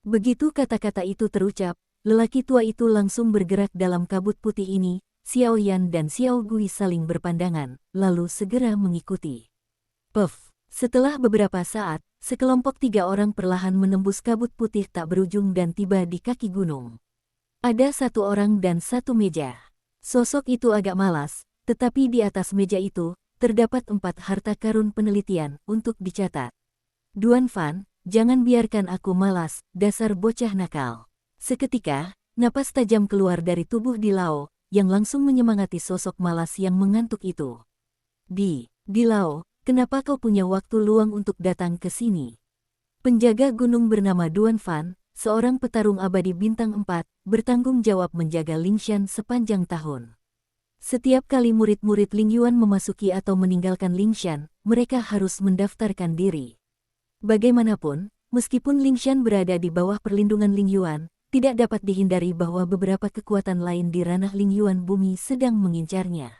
Begitu kata-kata itu terucap, lelaki tua itu langsung bergerak dalam kabut putih ini. Xiao Yan dan Xiao Gui saling berpandangan, lalu segera mengikuti. Puff! Setelah beberapa saat, sekelompok 3 orang perlahan menembus kabut putih tak berujung dan tiba di kaki gunung. Ada 1 orang dan 1 meja. Sosok itu agak malas, tetapi di atas meja itu, terdapat 4 harta karun penelitian untuk dicatat. Duan Fan, jangan biarkan aku malas, dasar bocah nakal. Seketika, napas tajam keluar dari tubuh Dilau, yang langsung menyemangati sosok malas yang mengantuk itu. Dilau, kenapa kau punya waktu luang untuk datang ke sini? Penjaga gunung bernama Duan Fan, seorang petarung abadi bintang 4, bertanggung jawab menjaga Lingshan sepanjang tahun. Setiap kali murid-murid Lingyuan memasuki atau meninggalkan Lingshan, mereka harus mendaftarkan diri. Bagaimanapun, meskipun Lingshan berada di bawah perlindungan Lingyuan, tidak dapat dihindari bahwa beberapa kekuatan lain di ranah Lingyuan bumi sedang mengincarnya.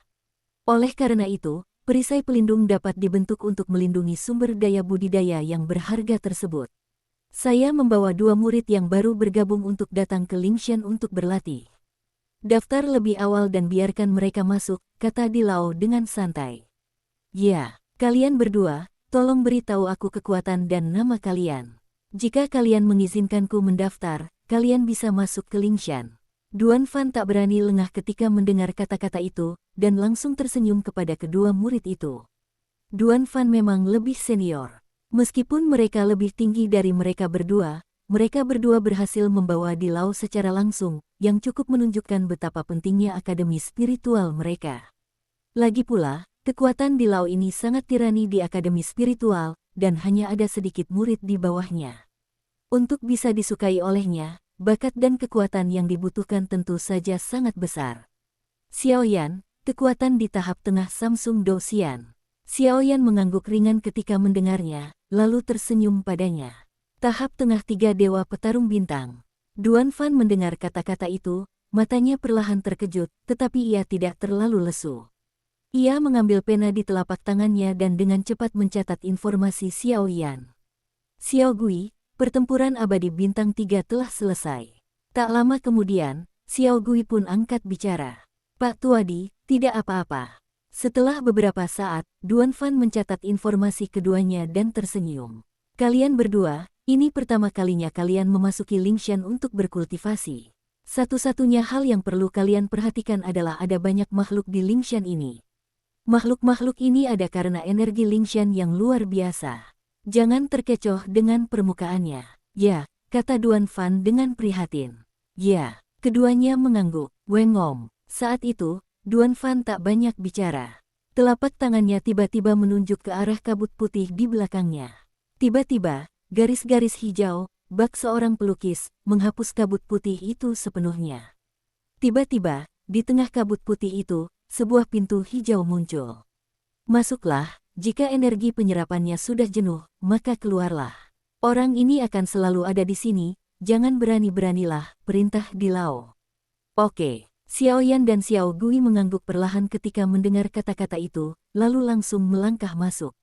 Oleh karena itu, perisai pelindung dapat dibentuk untuk melindungi sumber daya budidaya yang berharga tersebut. Saya membawa 2 murid yang baru bergabung untuk datang ke Lingshan untuk berlatih. Daftar lebih awal dan biarkan mereka masuk, kata Dilau dengan santai. Ya, kalian berdua, tolong beritahu aku kekuatan dan nama kalian. Jika kalian mengizinkanku mendaftar, kalian bisa masuk ke Lingshan. Duan Fan tak berani lengah ketika mendengar kata-kata itu, dan langsung tersenyum kepada kedua murid itu. Duan Fan memang lebih senior. Meskipun mereka lebih tinggi dari mereka berdua berhasil membawa Di Lao secara langsung, yang cukup menunjukkan betapa pentingnya akademi spiritual mereka. Lagi pula, kekuatan Di Lao ini sangat tirani di akademi spiritual, dan hanya ada sedikit murid di bawahnya. Untuk bisa disukai olehnya, bakat dan kekuatan yang dibutuhkan tentu saja sangat besar. Xiaoyan, kekuatan di tahap tengah Samsung Douxian. Xiaoyan mengangguk ringan ketika mendengarnya, lalu tersenyum padanya. Tahap tengah 3 Dewa Petarung Bintang. Duan Fan mendengar kata-kata itu, matanya perlahan terkejut, tetapi ia tidak terlalu lesu. Ia mengambil pena di telapak tangannya dan dengan cepat mencatat informasi Xiaoyan. Xiao Gui, pertempuran abadi bintang 3 telah selesai. Tak lama kemudian, Xiao Gui pun angkat bicara. Pak Tuadi, tidak apa-apa. Setelah beberapa saat, Duan Fan mencatat informasi keduanya dan tersenyum. Kalian berdua, ini pertama kalinya kalian memasuki Lingshan untuk berkultivasi. Satu-satunya hal yang perlu kalian perhatikan adalah ada banyak makhluk di Lingshan ini. Makhluk-makhluk ini ada karena energi Lingshan yang luar biasa. Jangan terkecoh dengan permukaannya. Ya, kata Duan Fan dengan prihatin. Ya, keduanya mengangguk. Wengom. Saat itu, Duan Fan tak banyak bicara. Telapak tangannya tiba-tiba menunjuk ke arah kabut putih di belakangnya. Tiba-tiba, garis-garis hijau, bak seorang pelukis, menghapus kabut putih itu sepenuhnya. Tiba-tiba, di tengah kabut putih itu, sebuah pintu hijau muncul. Masuklah, jika energi penyerapannya sudah jenuh, maka keluarlah. Orang ini akan selalu ada di sini, jangan berani-beranilah, perintah Di Lao. Oke. Xiaoyan dan Xiao Gui mengangguk perlahan ketika mendengar kata-kata itu, lalu langsung melangkah masuk.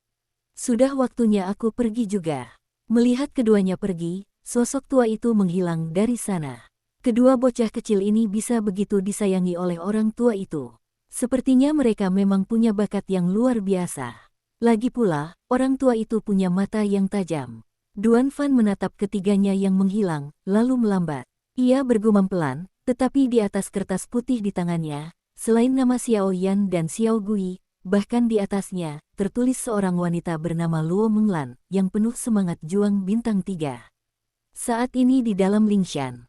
Sudah waktunya aku pergi juga. Melihat keduanya pergi, sosok tua itu menghilang dari sana. Kedua bocah kecil ini bisa begitu disayangi oleh orang tua itu. Sepertinya mereka memang punya bakat yang luar biasa. Lagi pula, orang tua itu punya mata yang tajam. Duan Fan menatap ketiganya yang menghilang, lalu melambat. Ia bergumam pelan, tetapi di atas kertas putih di tangannya, selain nama Xiao Yan dan Xiao Gui, bahkan di atasnya, tertulis seorang wanita bernama Luo Menglan, yang penuh semangat juang bintang 3. Saat ini di dalam Lingshan.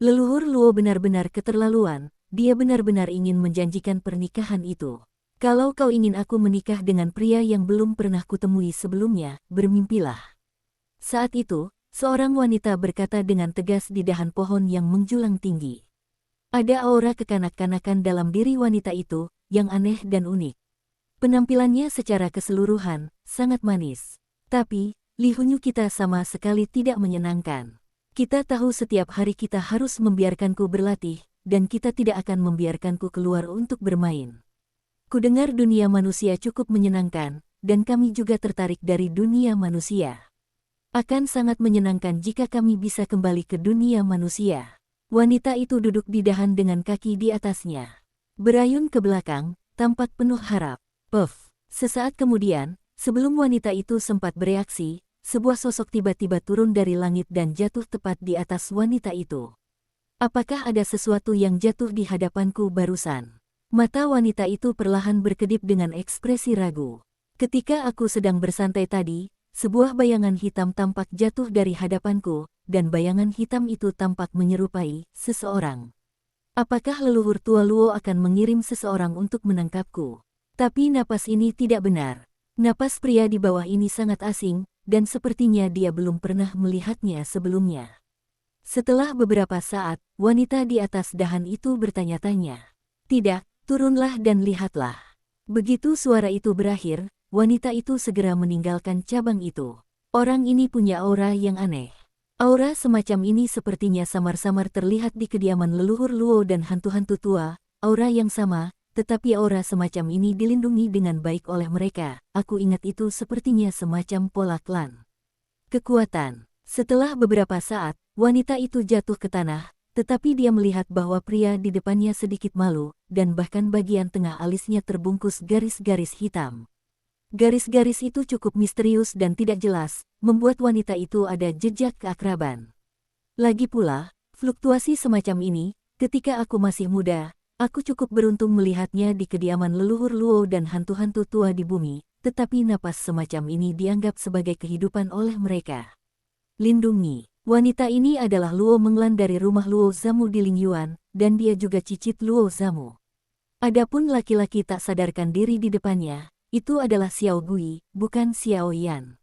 Leluhur Luo benar-benar keterlaluan, dia benar-benar ingin menjanjikan pernikahan itu. Kalau kau ingin aku menikah dengan pria yang belum pernah kutemui sebelumnya, bermimpilah. Saat itu, seorang wanita berkata dengan tegas di dahan pohon yang menjulang tinggi. Ada aura kekanak-kanakan dalam diri wanita itu, yang aneh dan unik. Penampilannya secara keseluruhan, sangat manis. Tapi, lihunyu kita sama sekali tidak menyenangkan. Kita tahu setiap hari kita harus membiarkanku berlatih, dan kita tidak akan membiarkanku keluar untuk bermain. Kudengar dunia manusia cukup menyenangkan, dan kami juga tertarik dari dunia manusia. Akan sangat menyenangkan jika kami bisa kembali ke dunia manusia. Wanita itu duduk di dahan dengan kaki di atasnya. Berayun ke belakang, tampak penuh harap. Puff. Sesaat kemudian, sebelum wanita itu sempat bereaksi, sebuah sosok tiba-tiba turun dari langit dan jatuh tepat di atas wanita itu. Apakah ada sesuatu yang jatuh di hadapanku barusan? Mata wanita itu perlahan berkedip dengan ekspresi ragu. Ketika aku sedang bersantai tadi, sebuah bayangan hitam tampak jatuh dari hadapanku, dan bayangan hitam itu tampak menyerupai seseorang. Apakah leluhur tua Luo akan mengirim seseorang untuk menangkapku? Tapi napas ini tidak benar. Napas pria di bawah ini sangat asing, dan sepertinya dia belum pernah melihatnya sebelumnya. Setelah beberapa saat, wanita di atas dahan itu bertanya-tanya. Tidak, turunlah dan lihatlah. Begitu suara itu berakhir, wanita itu segera meninggalkan cabang itu. Orang ini punya aura yang aneh. Aura semacam ini sepertinya samar-samar terlihat di kediaman leluhur Luo dan hantu-hantu tua. Aura yang sama, tetapi aura semacam ini dilindungi dengan baik oleh mereka. Aku ingat itu sepertinya semacam pola klan. Kekuatan. Setelah beberapa saat, wanita itu jatuh ke tanah, tetapi dia melihat bahwa pria di depannya sedikit malu, dan bahkan bagian tengah alisnya terbungkus garis-garis hitam. Garis-garis itu cukup misterius dan tidak jelas, membuat wanita itu ada jejak keakraban. Lagi pula, fluktuasi semacam ini, ketika aku masih muda, aku cukup beruntung melihatnya di kediaman leluhur Luo dan hantu-hantu tua di bumi, tetapi napas semacam ini dianggap sebagai kehidupan oleh mereka. Lindungi. Wanita ini adalah Luo Menglan dari rumah Luo Zamu di Lingyuan, dan dia juga cicit Luo Zamu. Adapun laki-laki tak sadarkan diri di depannya, itu adalah Xiao Gui, bukan Xiao Yan.